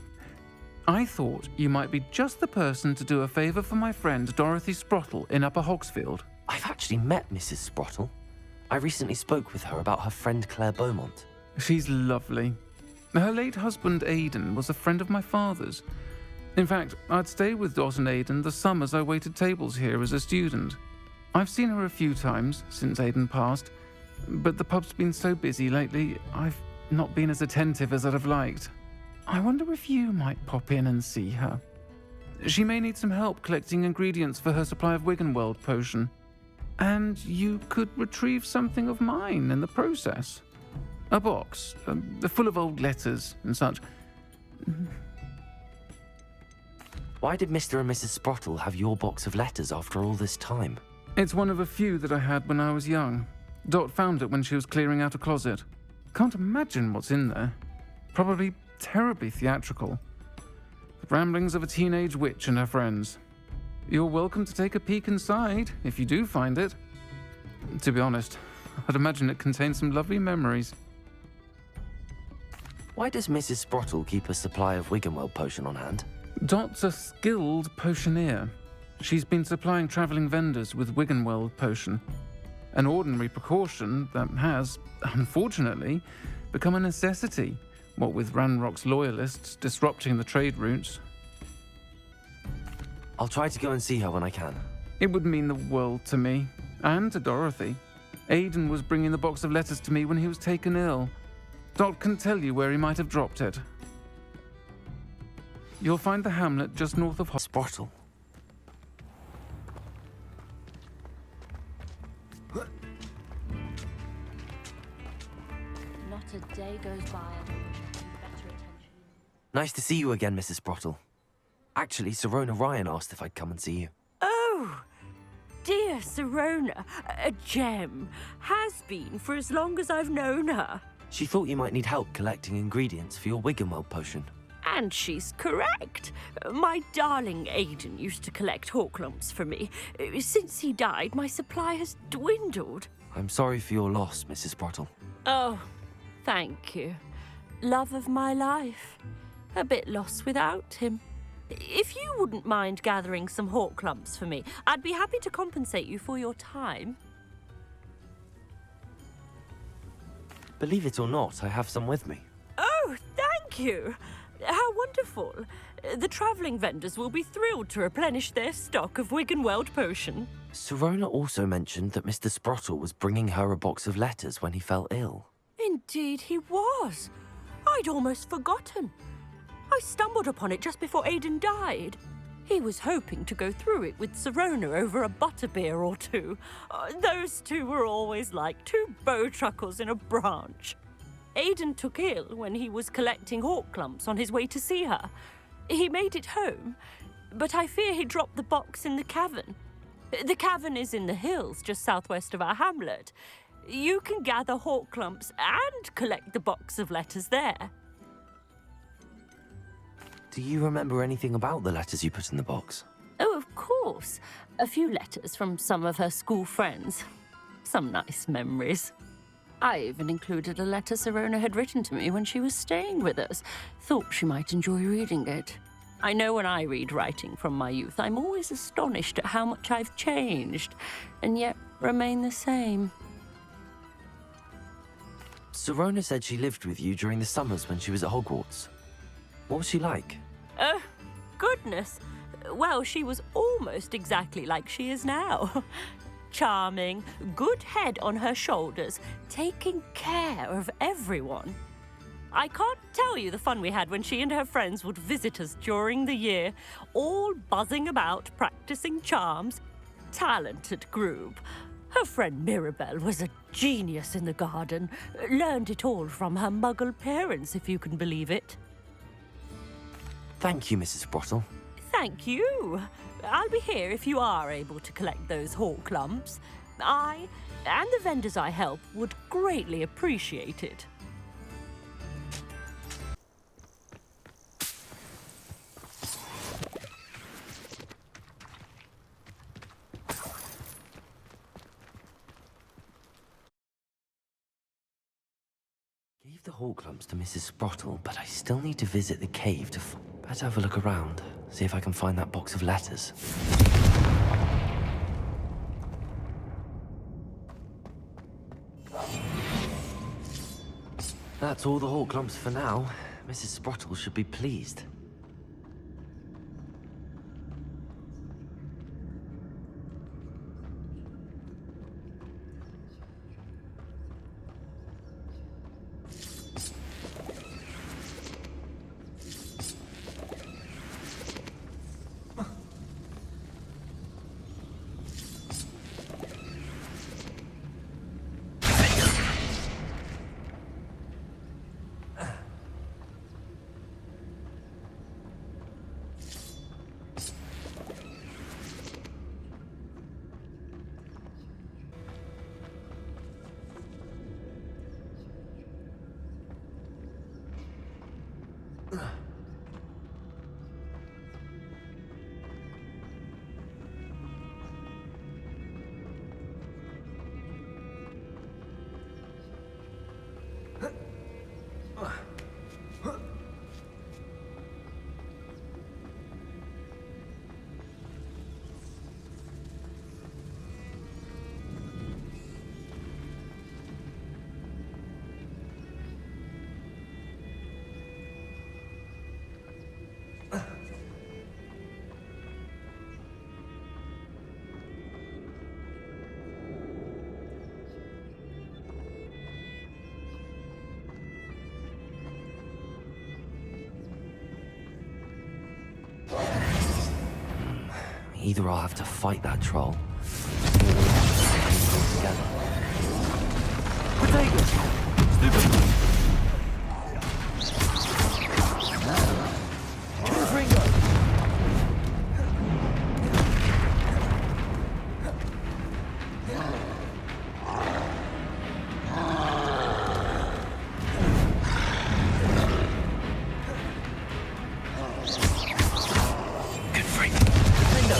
I thought you might be just the person to do a favor for my friend Dorothy Sprottle in Upper Hogsfield. I've actually met Mrs. Sprottle. I recently spoke with her about her friend Claire Beaumont. She's lovely. Her late husband Aidan was a friend of my father's. In fact, I'd stayed with Dot and Aidan the summers I waited tables here as a student. I've seen her a few times since Aidan passed, but the pub's been so busy lately, I've not been as attentive as I'd have liked. I wonder if you might pop in and see her. She may need some help collecting ingredients for her supply of Wiggenweld potion. And you could retrieve something of mine in the process. A box, full of old letters and such. Why did Mr. and Mrs. Sprottle have your box of letters after all this time? It's one of a few that I had when I was young. Dot found it when she was clearing out a closet. Can't imagine what's in there. Probably terribly theatrical. The ramblings of a teenage witch and her friends. You're welcome to take a peek inside, if you do find it. To be honest, I'd imagine it contains some lovely memories. Why does Mrs. Sprottle keep a supply of Wiggenweld potion on hand? Dot's a skilled potioneer. She's been supplying traveling vendors with Wiggenweld potion. An ordinary precaution that has, unfortunately, become a necessity, what with Ranrock's loyalists disrupting the trade routes. I'll try to go and see her when I can. It would mean the world to me, and to Dorothy. Aidan was bringing the box of letters to me when he was taken ill. Dot can tell you where he might have dropped it. You'll find the hamlet just north of Sprottle. Not a day goes by I don't wish I paid better attention. Nice to see you again, Mrs. Sprottle. Actually, Sirona Ryan asked if I'd come and see you. Oh, dear Sirona, a gem. Has been for as long as I've known her. She thought you might need help collecting ingredients for your Wiggenweld potion. And she's correct. My darling Aidan used to collect hawklumps for me. Since he died, my supply has dwindled. I'm sorry for your loss, Mrs. Sprottle. Oh, thank you. Love of my life. A bit lost without him. If you wouldn't mind gathering some hawklumps for me, I'd be happy to compensate you for your time. Believe it or not, I have some with me. Oh, thank you. How wonderful. The travelling vendors will be thrilled to replenish their stock of Wiggenweld potion. Sirona also mentioned that Mr. Sprottle was bringing her a box of letters when he fell ill. Indeed he was. I'd almost forgotten. I stumbled upon it just before Aidan died. He was hoping to go through it with Sirona over a butterbeer or two. Those two were always like two bowtruckles in a branch. Aidan took ill when he was collecting hawklumps on his way to see her. He made it home, but I fear he dropped the box in the cavern. The cavern is in the hills just southwest of our hamlet. You can gather hawklumps and collect the box of letters there. Do you remember anything about the letters you put in the box? Oh, of course. A few letters from some of her school friends. Some nice memories. I even included a letter Sirona had written to me when she was staying with us. Thought she might enjoy reading it. I know when I read writing from my youth, I'm always astonished at how much I've changed, and yet remain the same. Sirona said she lived with you during the summers when she was at Hogwarts. What was she like? Oh, goodness. Well, she was almost exactly like she is now. Charming, good head on her shoulders, taking care of everyone. I can't tell you the fun we had when she and her friends would visit us during the year, all buzzing about, practicing charms. Talented group. Her friend Mirabelle was a genius in the garden. Learned it all from her muggle parents, if you can believe it. Thank you, Mrs. Sprottle. Thank you. I'll be here if you are able to collect those hawklumps. I and the vendors I help would greatly appreciate it. Gave the hawklumps to Mrs. Sprottle, but I still need to visit the cave to better have a look around, see if I can find that box of letters. That's all the hawklumps for now. Mrs. Sprottle should be pleased. Either I'll have to fight that troll, or we'll go together. Potato! Stupid! Ringo! Good freak. Window!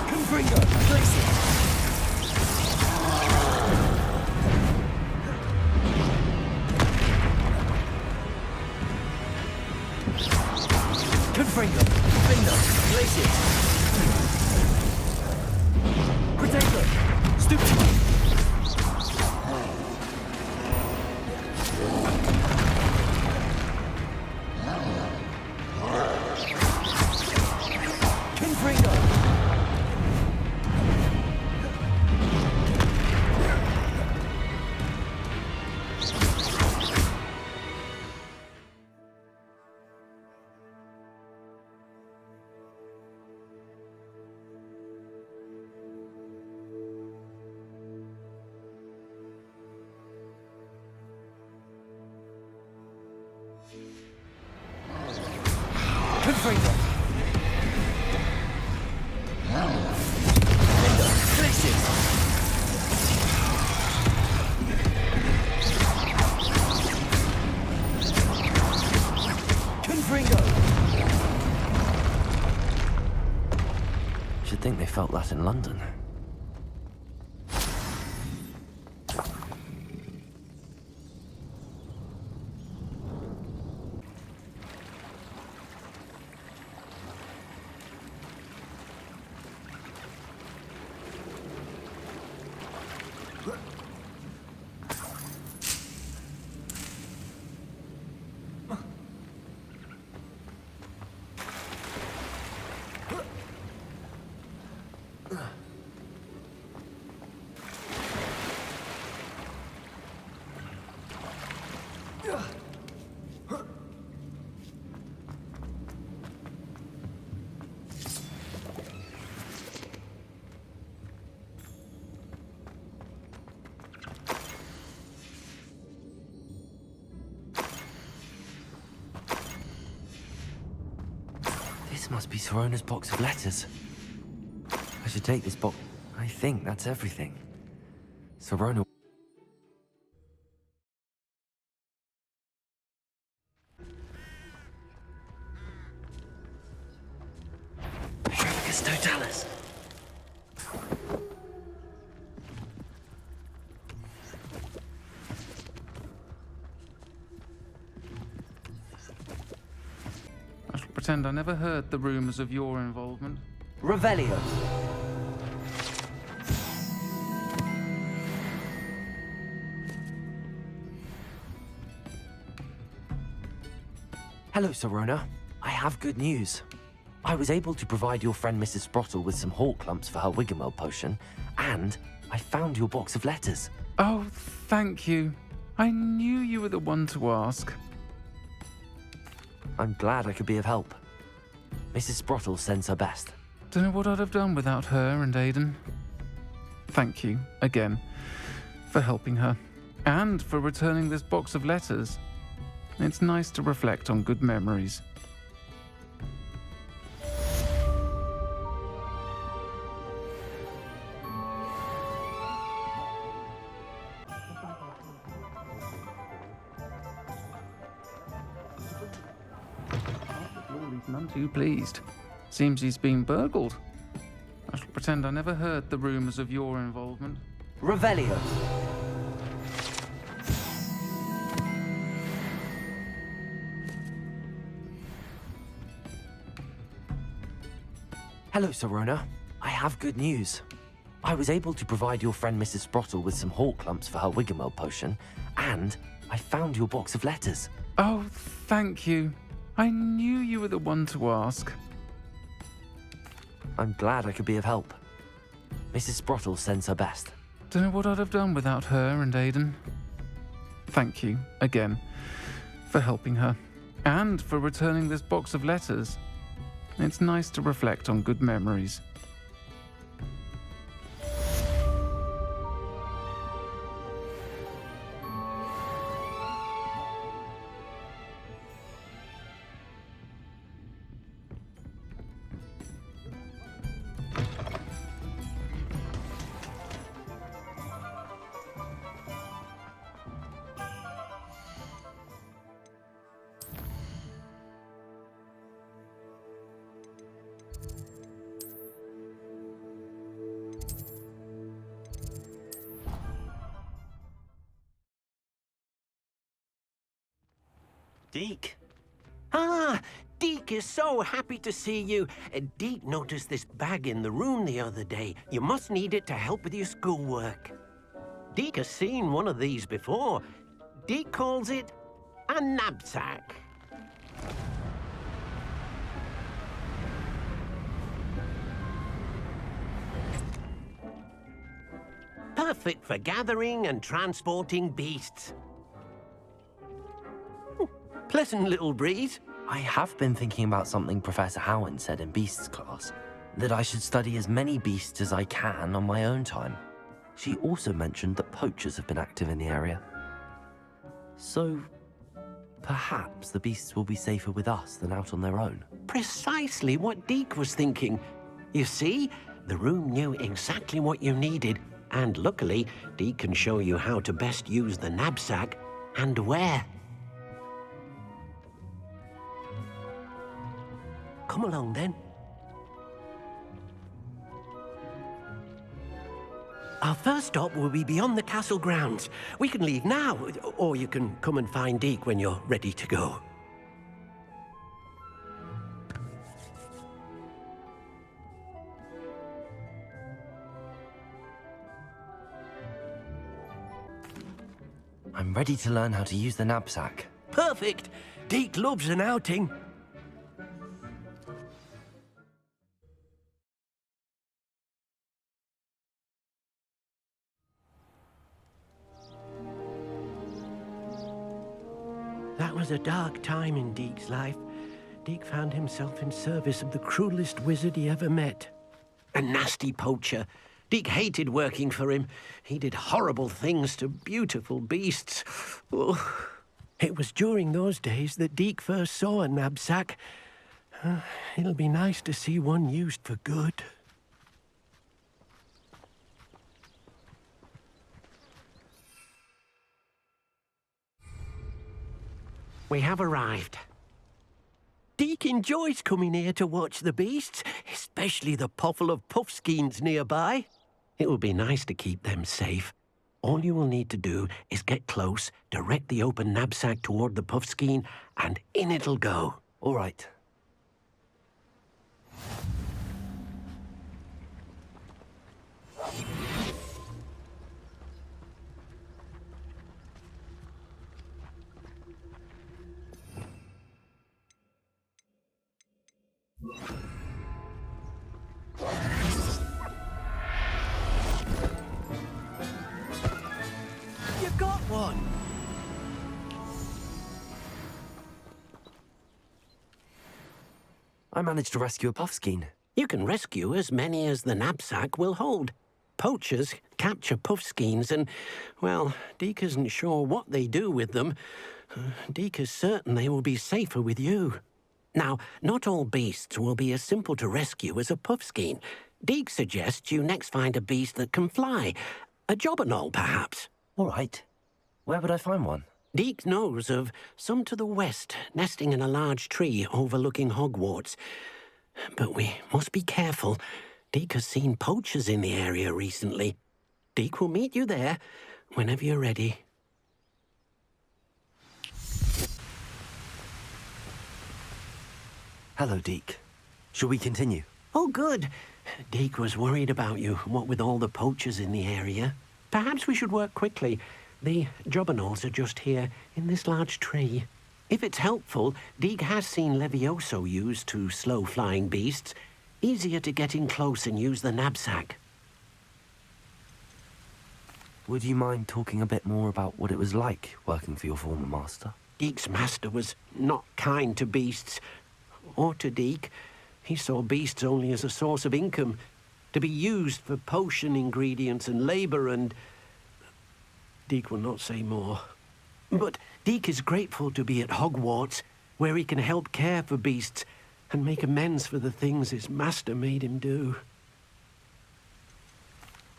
Confringo! Place it! Confringo! Bingo! Place it! Potato! Stupid! Confringo! Confringo! Bingo! Place it! Confringo! Should think they felt that in London. This must be Sorona's box of letters. I should take this box. I think that's everything. Sorona. Totalis. I shall pretend I never heard the rumors of your involvement. Revelio. Hello, Sorona. I have good news. I was able to provide your friend Mrs. Sprottle with some hawk lumps for her Wiggenweld potion, and I found your box of letters. Oh, thank you. I knew you were the one to ask. I'm glad I could be of help. Mrs. Sprottle sends her best. Don't know what I'd have done without her and Aiden. Thank you, again, for helping her, and for returning this box of letters. It's nice to reflect on good memories. He's none too pleased. Seems he's been burgled. I shall pretend I never heard the rumors of your involvement. Revelio. Hello, Sorona. I have good news. I was able to provide your friend Mrs. Sprottle with some hawk lumps for her Wiggenweld potion, and I found your box of letters. Oh, thank you. I knew you were the one to ask. I'm glad I could be of help. Mrs. Sprottle sends her best. Don't know what I'd have done without her and Aiden. thank you again for helping her and for returning this box of letters. It's nice to reflect on good memories. Deke. Ah, Deke is so happy to see you. Deke noticed this bag in the room the other day. You must need it to help with your schoolwork. Deke has seen one of these before. Deke calls it a knapsack. Perfect for gathering and transporting beasts. Pleasant little breeze. I have been thinking about something Professor Howard said in Beasts class, that I should study as many beasts as I can on my own time. She also mentioned that poachers have been active in the area. So, perhaps the beasts will be safer with us than out on their own. Precisely what Deke was thinking. You see, the room knew exactly what you needed, and luckily, Deke can show you how to best use the knapsack and where. Come along, then. Our first stop will be beyond the castle grounds. We can leave now, or you can come and find Deke when you're ready to go. I'm ready to learn how to use the knapsack. Perfect! Deke loves an outing. That was a dark time in Deke's life. Deke found himself in service of the cruelest wizard he ever met. A nasty poacher. Deke hated working for him. He did horrible things to beautiful beasts. Oh. It was during those days that Deke first saw a knapsack. It'll be nice to see one used for good. We have arrived. Deke enjoys coming here to watch the beasts, especially the potful of puffskeins nearby. It will be nice to keep them safe. All you will need to do is get close, direct the open knapsack toward the puffskein, and in it'll go. All right. You got one! I managed to rescue a puffskein. You can rescue as many as the knapsack will hold. Poachers capture puffskeins and, well, Deke isn't sure what they do with them. Deke is certain they will be safer with you. Now, not all beasts will be as simple to rescue as a puffskein. Deke suggests you next find a beast that can fly. A jobberknoll, perhaps. All right. Where would I find one? Deke knows of some to the west, nesting in a large tree overlooking Hogwarts. But we must be careful. Deke has seen poachers in the area recently. Deke will meet you there whenever you're ready. Hello, Deke. Shall we continue? Oh, good. Deke was worried about you, what with all the poachers in the area. Perhaps we should work quickly. The jobberknolls are just here, in this large tree. If it's helpful, Deke has seen Levioso used to slow flying beasts. Easier to get in close and use the knapsack. Would you mind talking a bit more about what it was like working for your former master? Deek's master was not kind to beasts, or to Deek. He saw beasts only as a source of income, to be used for potion ingredients and labour, and... Deek will not say more. But Deek is grateful to be at Hogwarts, where he can help care for beasts and make amends for the things his master made him do.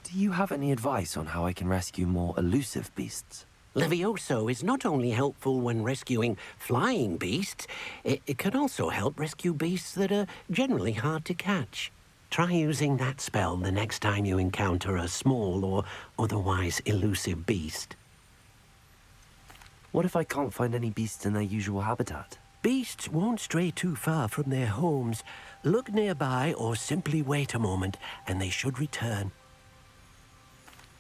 Do you have any advice on how I can rescue more elusive beasts? Levioso is not only helpful when rescuing flying beasts, it can also help rescue beasts that are generally hard to catch. Try using that spell the next time you encounter a small or otherwise elusive beast. What if I can't find any beasts in their usual habitat? Beasts won't stray too far from their homes. Look nearby or simply wait a moment, and they should return.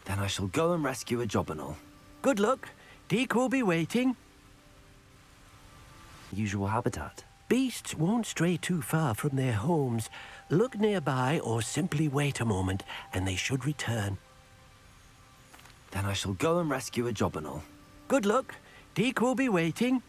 Then I shall go and rescue a Jobberknoll. Good luck. Deek will be waiting. Usual habitat. Beasts won't stray too far from their homes. Look nearby or simply wait a moment, and they should return. Then I shall go and rescue a Jobberknoll. Good luck. Deek will be waiting.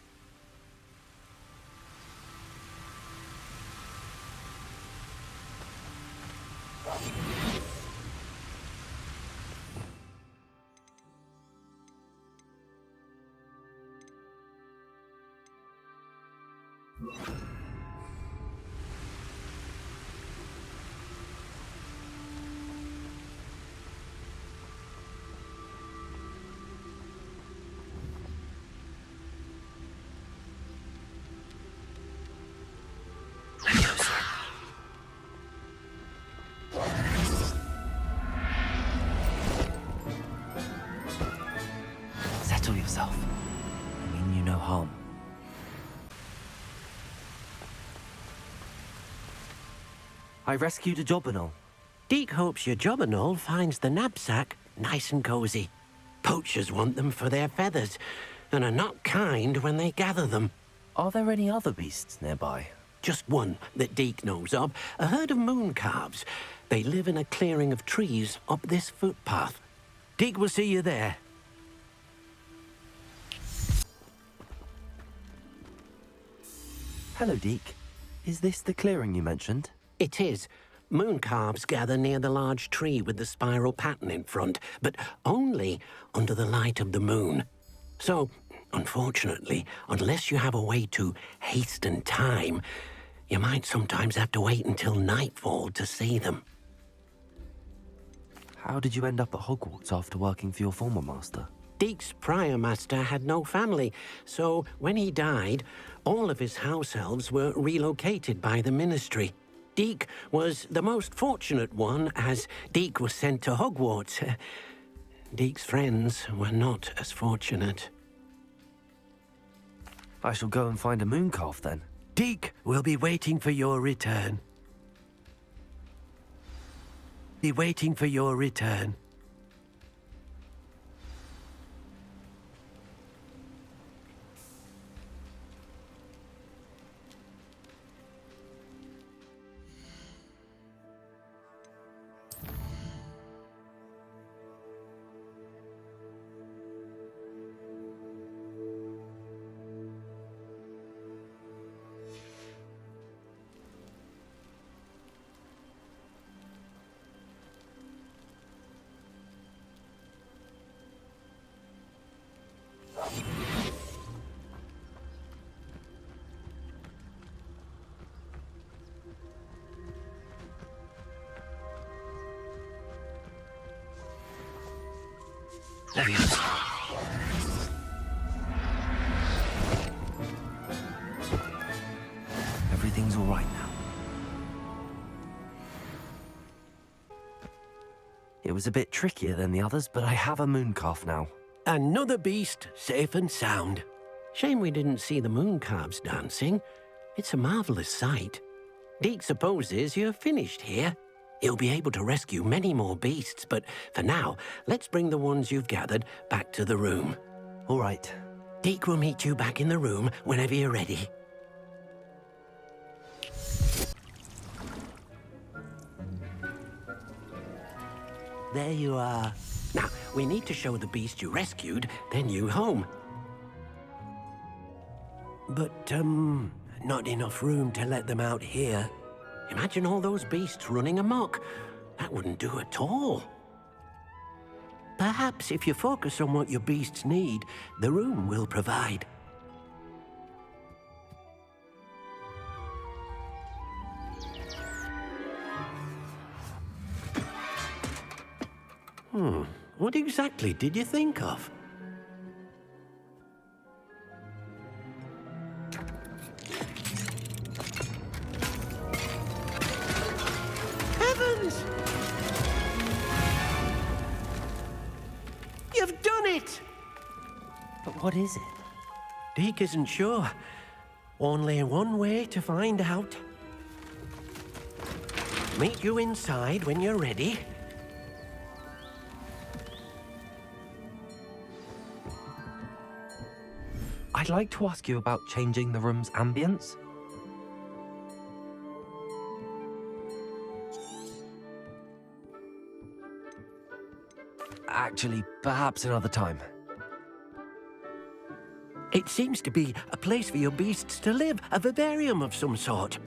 Settle yourself. I mean you no harm. I rescued a Jobberknoll. Deek hopes your Jobberknoll finds the knapsack nice and cozy. Poachers want them for their feathers, and are not kind when they gather them. Are there any other beasts nearby? Just one that Deek knows of, a herd of moon calves. They live in a clearing of trees up this footpath. Deek will see you there. Hello, Deek. Is this the clearing you mentioned? It is. Moon calves gather near the large tree with the spiral pattern in front, but only under the light of the moon. So, unfortunately, unless you have a way to hasten time, you might sometimes have to wait until nightfall to see them. How did you end up at Hogwarts after working for your former master? Deek's prior master had no family, so when he died, all of his house elves were relocated by the ministry. Deek was the most fortunate one, as Deek was sent to Hogwarts. Deek's friends were not as fortunate. I shall go and find a moon calf then. Deek will be waiting for your return. Be waiting for your return. Everything's all right now. It was a bit trickier than the others, but I have a moon calf now. Another beast, safe and sound. Shame we didn't see the moon calves dancing. It's a marvelous sight. Deek supposes you're finished here. He'll be able to rescue many more beasts, but for now, let's bring the ones you've gathered back to the room. All right. Deek will meet you back in the room whenever you're ready. There you are. Now, We need to show the beast you rescued their new home. But, not enough room to let them out here. Imagine all those beasts running amok. That wouldn't do at all. Perhaps if you focus on what your beasts need, the room will provide. What exactly did you think of? Heavens! You've done it! But what is it? Deke isn't sure. Only one way to find out. Meet you inside when you're ready. I'd like to ask you about changing the room's ambience. Actually, perhaps another time. It seems to be a place for your beasts to live, a vivarium of some sort.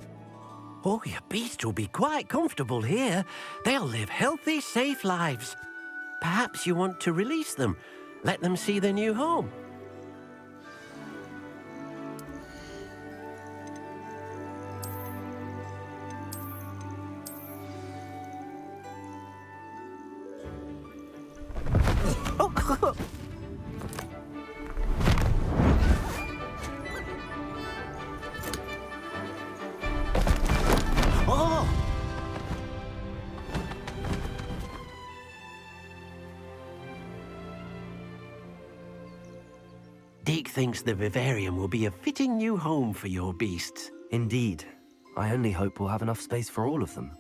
Oh, your beasts will be quite comfortable here. They'll live healthy, safe lives. Perhaps you want to release them, let them see their new home. Deke thinks the vivarium will be a fitting new home for your beasts. Indeed. I only hope we'll have enough space for all of them.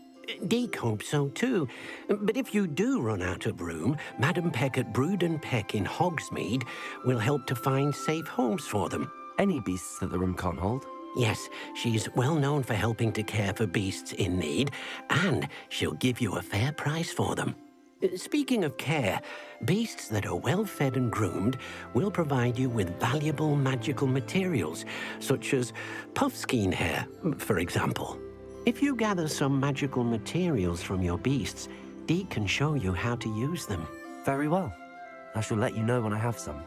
Deke hopes so too. But if you do run out of room, Madam Peck at Brood and Peck in Hogsmeade will help to find safe homes for them. Any beasts that the room can't hold? Yes, she's well known for helping to care for beasts in need, and she'll give you a fair price for them. Speaking of care, beasts that are well fed and groomed will provide you with valuable magical materials, such as puffskein hair, for example. If you gather some magical materials from your beasts, Deke can show you how to use them. Very well. I shall let you know when I have some.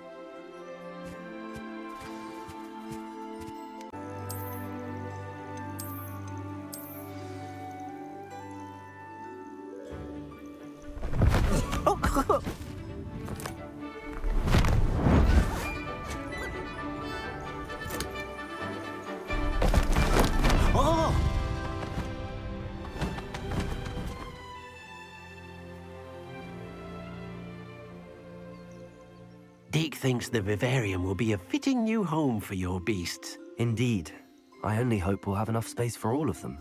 Deke thinks the vivarium will be a fitting new home for your beasts. Indeed. I only hope we'll have enough space for all of them.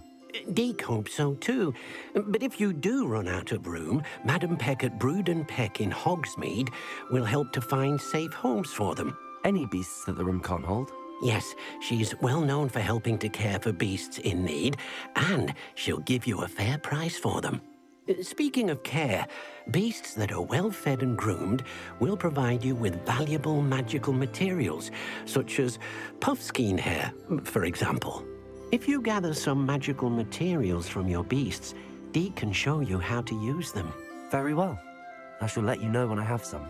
Deke hopes so too. But if you do run out of room, Madam Peck at Brood and Peck in Hogsmeade will help to find safe homes for them. Any beasts that the room can't hold? Yes, she's well known for helping to care for beasts in need, and she'll give you a fair price for them. Speaking of care, beasts that are well fed and groomed will provide you with valuable magical materials, such as puffskein hair, for example. If you gather some magical materials from your beasts, Deke can show you how to use them. Very well. I shall let you know when I have some.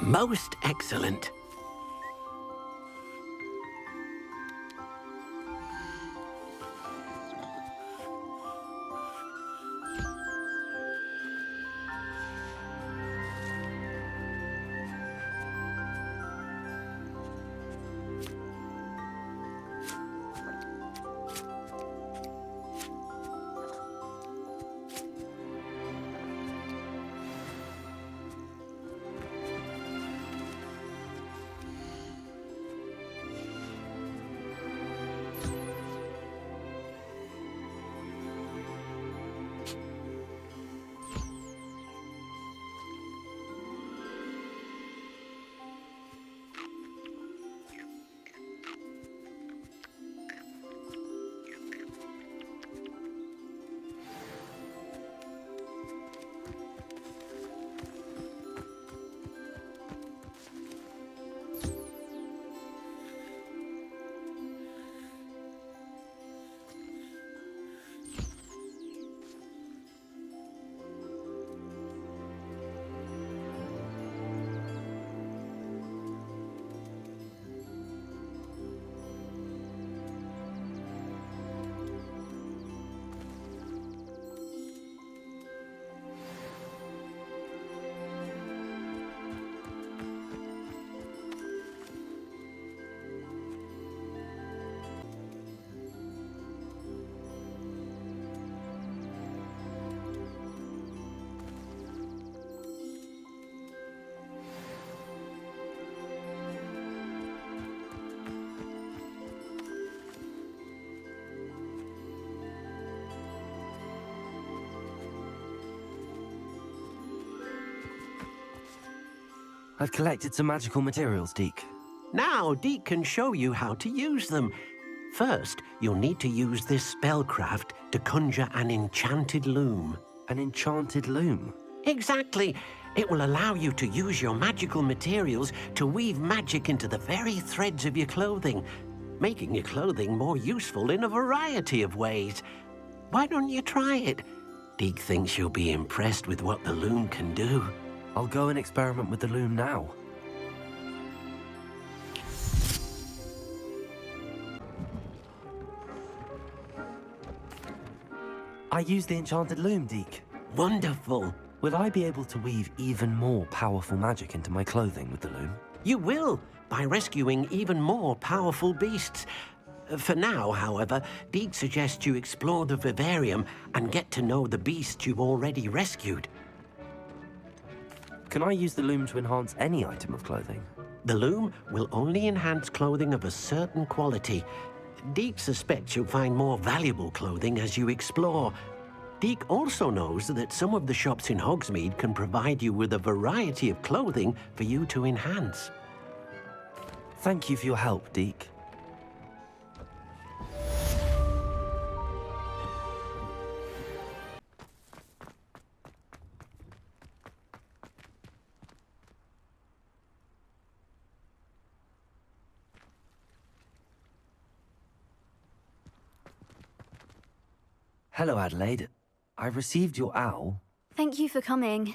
Most excellent. I've collected some magical materials, Deke. Now, Deke can show you how to use them. First, you'll need to use this spellcraft to conjure an enchanted loom. An enchanted loom? Exactly. It will allow you to use your magical materials to weave magic into the very threads of your clothing, making your clothing more useful in a variety of ways. Why don't you try it? Deke thinks you'll be impressed with what the loom can do. I'll go and experiment with the loom now. I use the enchanted loom, Deke. Wonderful. Will I be able to weave even more powerful magic into my clothing with the loom? You will, by rescuing even more powerful beasts. For now, however, Deke suggests you explore the vivarium and get to know the beasts you've already rescued. Can I use the loom to enhance any item of clothing? The loom will only enhance clothing of a certain quality. Deke suspects you'll find more valuable clothing as you explore. Deke also knows that some of the shops in Hogsmeade can provide you with a variety of clothing for you to enhance. Thank you for your help, Deke. Hello, Adelaide. I received your owl. Thank you for coming.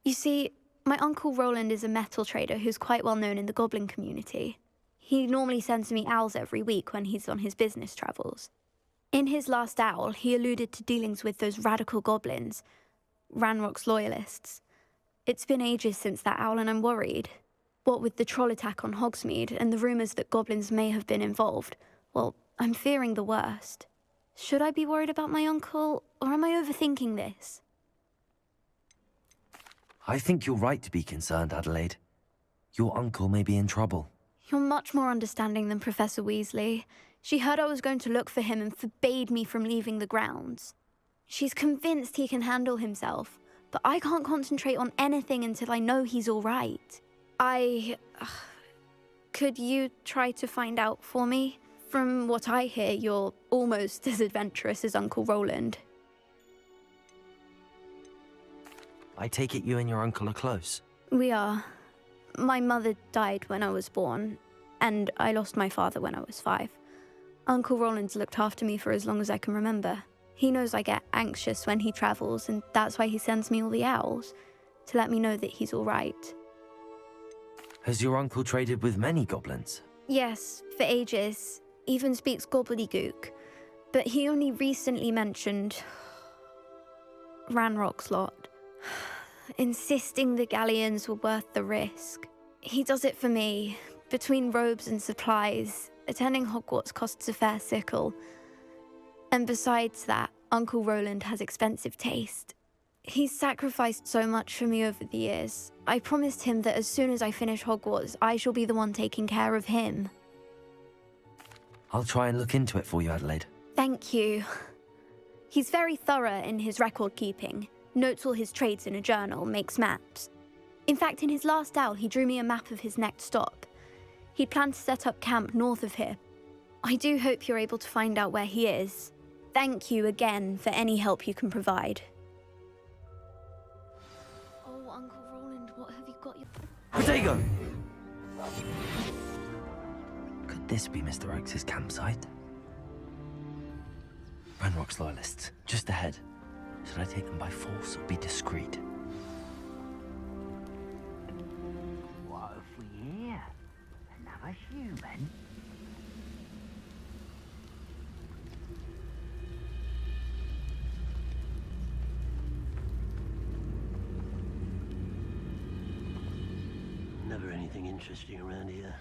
You see, my Uncle Roland is a metal trader who's quite well known in the goblin community. He normally sends me owls every week when he's on his business travels. In his last owl, he alluded to dealings with those radical goblins, Ranrock's loyalists. It's been ages since that owl and I'm worried. What with the troll attack on Hogsmeade and the rumours that goblins may have been involved, well, I'm fearing the worst. Should I be worried about my uncle, or am I overthinking this? I think you're right to be concerned, Adelaide. Your uncle may be in trouble. You're much more understanding than Professor Weasley. She heard I was going to look for him and forbade me from leaving the grounds. She's convinced he can handle himself, but I can't concentrate on anything until I know he's all right. Could you try to find out for me? From what I hear, you're almost as adventurous as Uncle Roland. I take it you and your uncle are close? We are. My mother died when I was born, and I lost my father when I was 5. Uncle Roland's looked after me for as long as I can remember. He knows I get anxious when he travels, and that's why he sends me all the owls, to let me know that he's all right. Has your uncle traded with many goblins? Yes, for ages. Even speaks gobbledygook. But he only recently mentioned Ranrock's lot, insisting the galleons were worth the risk. He does it for me. Between robes and supplies, attending Hogwarts costs a fair sickle. And besides that, Uncle Roland has expensive taste. He's sacrificed so much for me over the years. I promised him that as soon as I finish Hogwarts, I shall be the one taking care of him. I'll try and look into it for you, Adelaide. Thank you. He's very thorough in his record keeping, notes all his trades in a journal, makes maps. In fact, in his last owl, he drew me a map of his next stop. He'd planned to set up camp north of here. I do hope you're able to find out where he is. Thank you again for any help you can provide. Oh, Uncle Roland, what have you got your... Protego! Could this be Mr. Oakes' campsite? Ranrock's loyalists, just ahead. Should I take them by force or be discreet? What have we here? Another human? Never anything interesting around here.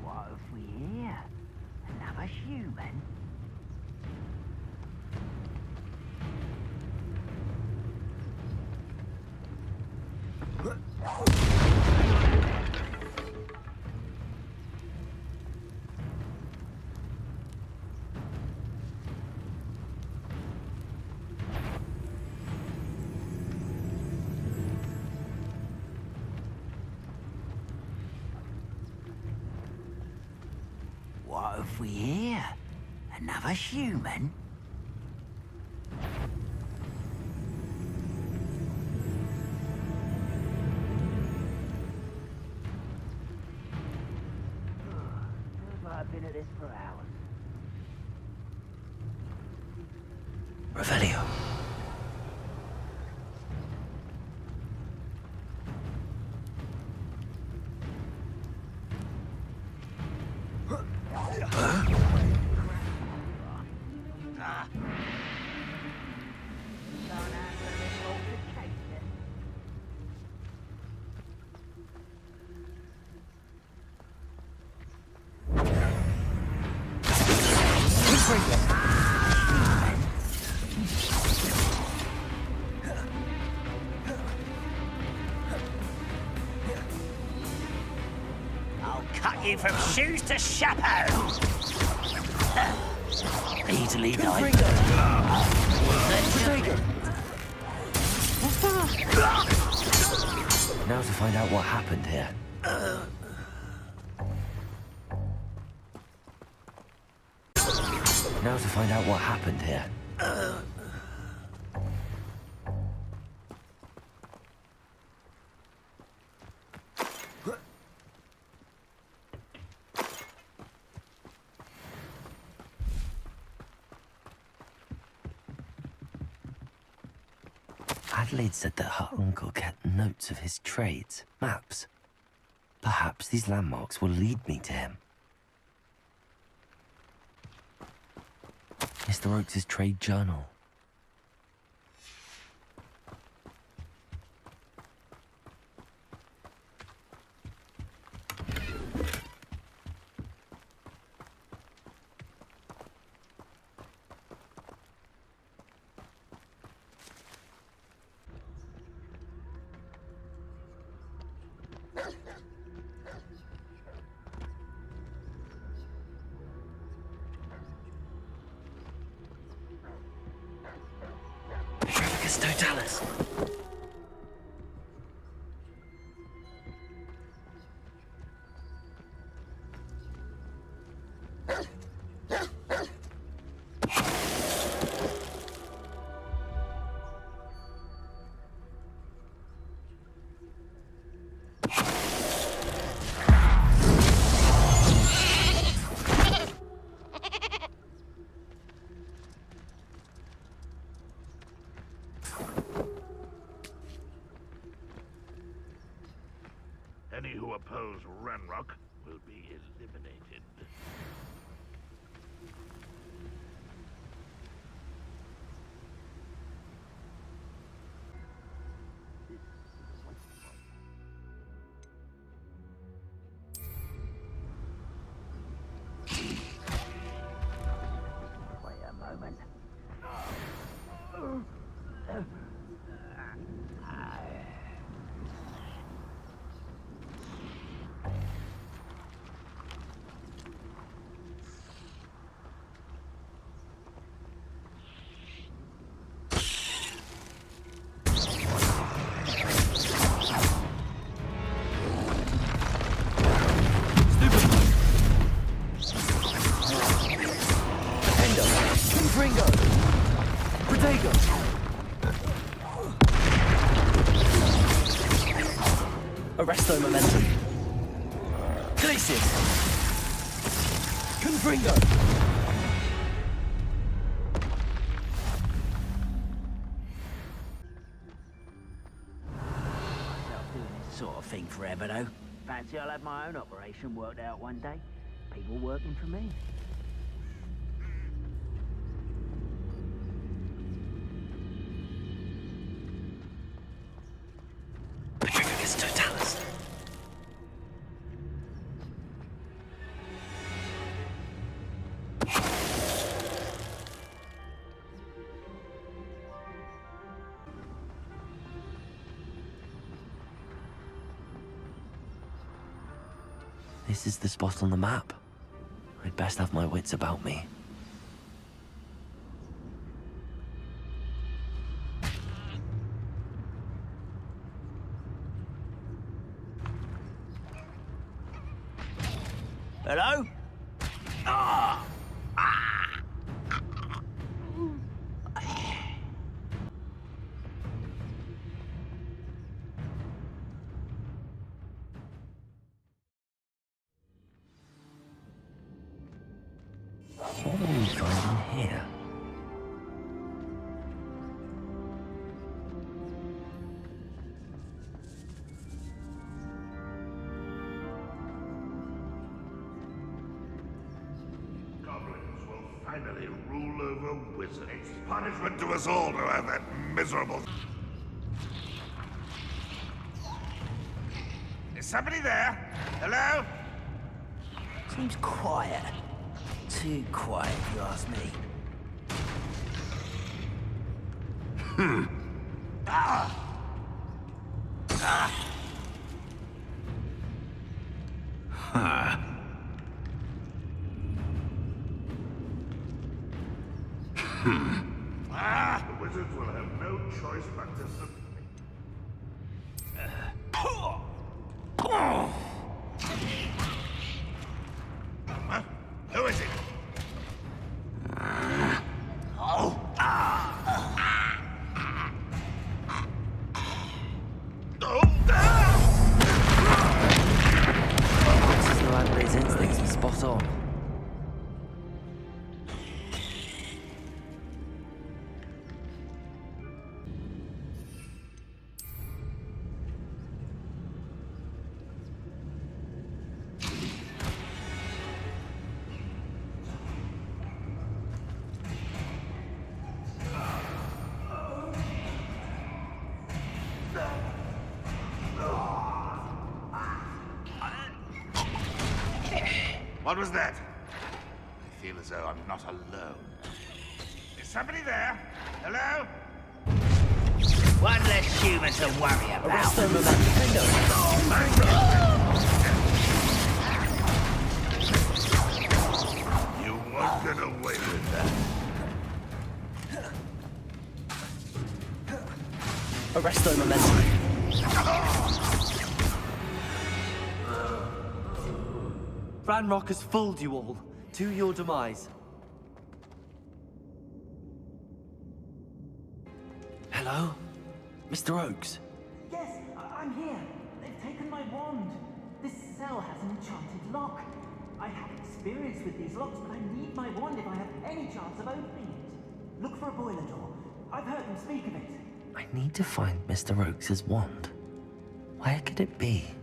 What have we here? Another human? What have we here? Another human? Feels like I've been at this for hours. Revelio. I'll cut you from shoes to chapeau. Easily done. Now to find out what happened here. Now to find out what happened here. Adelaide said that her uncle kept notes of his trades, maps. Perhaps these landmarks will lead me to him. Mr. Oakes' trade journal. Totalis. Any who oppose Ranrock will be eliminated. Wait a moment. Arresto momentum. Glacius. Confringo. Myself doing this sort of thing forever, though. Fancy I'll have my own operation worked out one day. People working for me. Petrificus totalis. This is the spot on the map. I'd best have my wits about me. Hello? What will we find in here? Goblins will finally rule over wizards. It's punishment to us all to have that miserable... Is somebody there? Hello? Seems quiet. Too quiet, if you ask me. The wizards will have no choice but to submit. Who is it? Mrs. Landley's instincts are spot on. What was that? I feel as though I'm not alone. Is somebody there? Hello? One less human to worry about. Arrest them, Amanda. You won't get away with that. Arrest them, Amanda. Ranrock has fooled you all, to your demise. Hello? Mr. Oakes? Yes, I'm here. They've taken my wand. This cell has an enchanted lock. I have experience with these locks, but I need my wand if I have any chance of opening it. Look for a boiler door. I've heard them speak of it. I need to find Mr. Oakes' wand. Where could it be?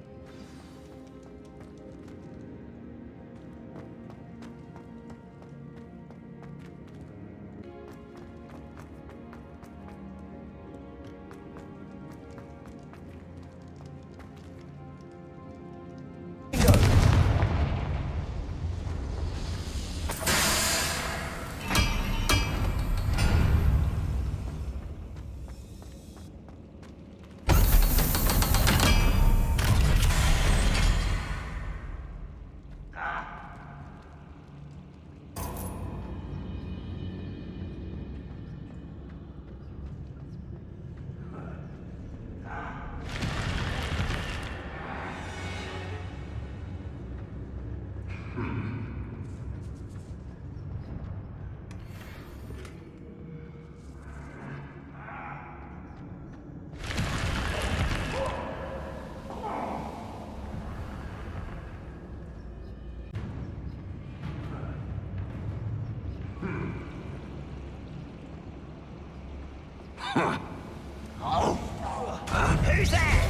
Who's there?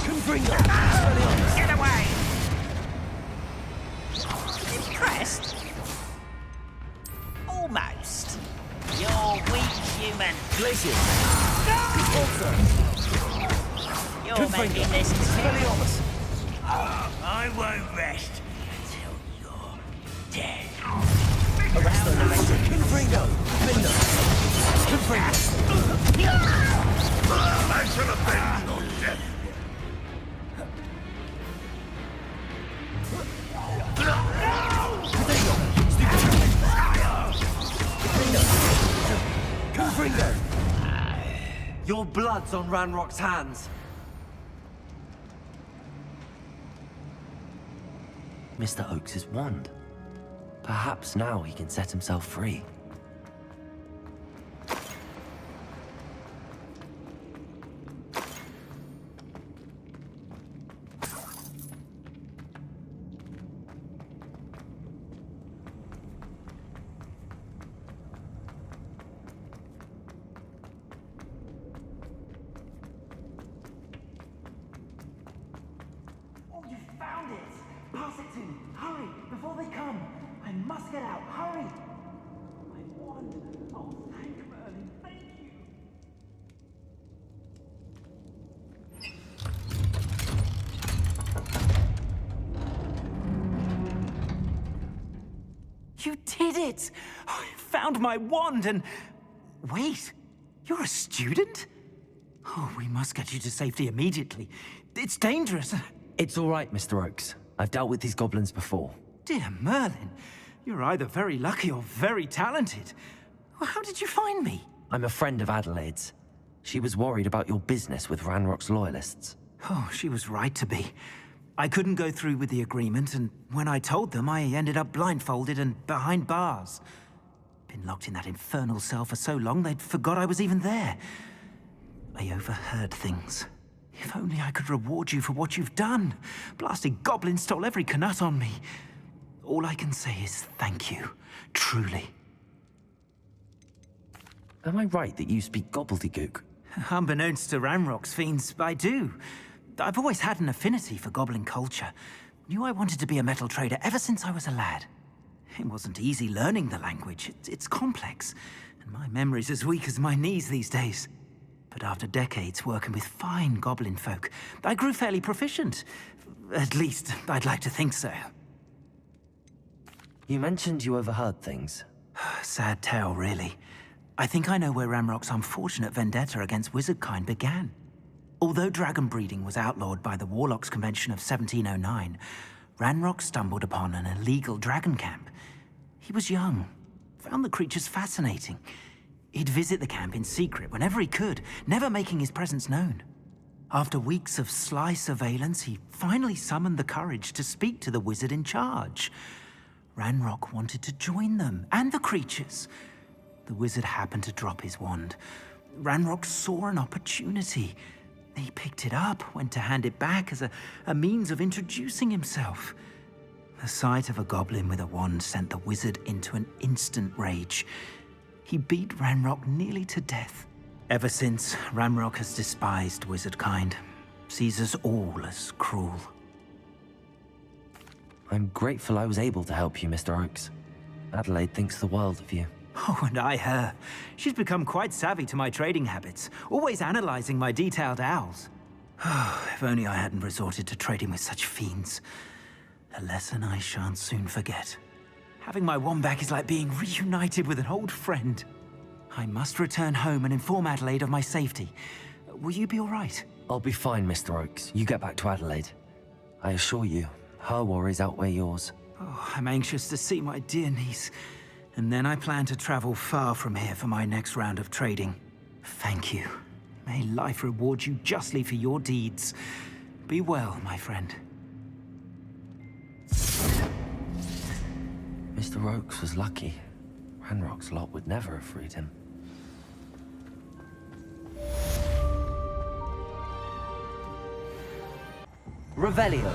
Confringo! Get away! Impressed? Almost. You're weak, human. Glacier! You're making this Expelliarmus! I won't rest until you're dead. Arrest them, Amanda. Confringo! Linda! Confringo! I shall avenge your death. Confringo! Your blood's on Ranrock's hands. Mr. Oakes' wand. Perhaps now he can set himself free. Oh, you found it! Pass it to me! Hurry! Before they come! I must get out! Hurry! My wand! Oh, thank Merlin! Thank you! You did it! I found my wand and... Wait! You're a student? Oh, we must get you to safety immediately. It's dangerous. It's all right, Mr. Oakes. I've dealt with these goblins before. Dear Merlin, you're either very lucky or very talented. Well, how did you find me? I'm a friend of Adelaide's. She was worried about your business with Ranrock's loyalists. Oh, she was right to be. I couldn't go through with the agreement, and when I told them, I ended up blindfolded and behind bars. Been locked in that infernal cell for so long, they'd forgot I was even there. I overheard things. If only I could reward you for what you've done. Blasted goblins stole every Knut on me. All I can say is thank you. Truly. Am I right that you speak gobbledygook? Unbeknownst to Ranrock's fiends, I do. I've always had an affinity for goblin culture. Knew I wanted to be a metal trader ever since I was a lad. It wasn't easy learning the language. It's complex, and my memory's as weak as my knees these days. But after decades working with fine goblin folk, I grew fairly proficient. At least, I'd like to think so. You mentioned you overheard things. Sad tale, really. I think I know where Ranrock's unfortunate vendetta against wizardkind began. Although dragon breeding was outlawed by the Warlocks Convention of 1709, Ranrock stumbled upon an illegal dragon camp. He was young, found the creatures fascinating. He'd visit the camp in secret whenever he could, never making his presence known. After weeks of sly surveillance, he finally summoned the courage to speak to the wizard in charge. Ranrock wanted to join them, and the creatures. The wizard happened to drop his wand. Ranrock saw an opportunity. He picked it up, went to hand it back as a means of introducing himself. The sight of a goblin with a wand sent the wizard into an instant rage. He beat Ranrock nearly to death. Ever since, Ranrock has despised wizardkind, sees us all as cruel. I'm grateful I was able to help you, Mr. Oakes. Adelaide thinks the world of you. Oh, and I her. She's become quite savvy to my trading habits, always analyzing my detailed owls. If only I hadn't resorted to trading with such fiends. A lesson I shan't soon forget. Having my wand back is like being reunited with an old friend. I must return home and inform Adelaide of my safety. Will you be all right? I'll be fine, Mr. Oakes. You get back to Adelaide. I assure you, her worries outweigh yours. Oh, I'm anxious to see my dear niece. And then I plan to travel far from here for my next round of trading. Thank you. May life reward you justly for your deeds. Be well, my friend. Mr. Oakes was lucky. Ranrock's lot would never have freed him. Revelio.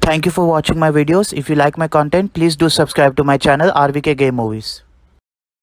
Thank you for watching my videos. If you like my content, please do subscribe to my channel RVK Game Movies.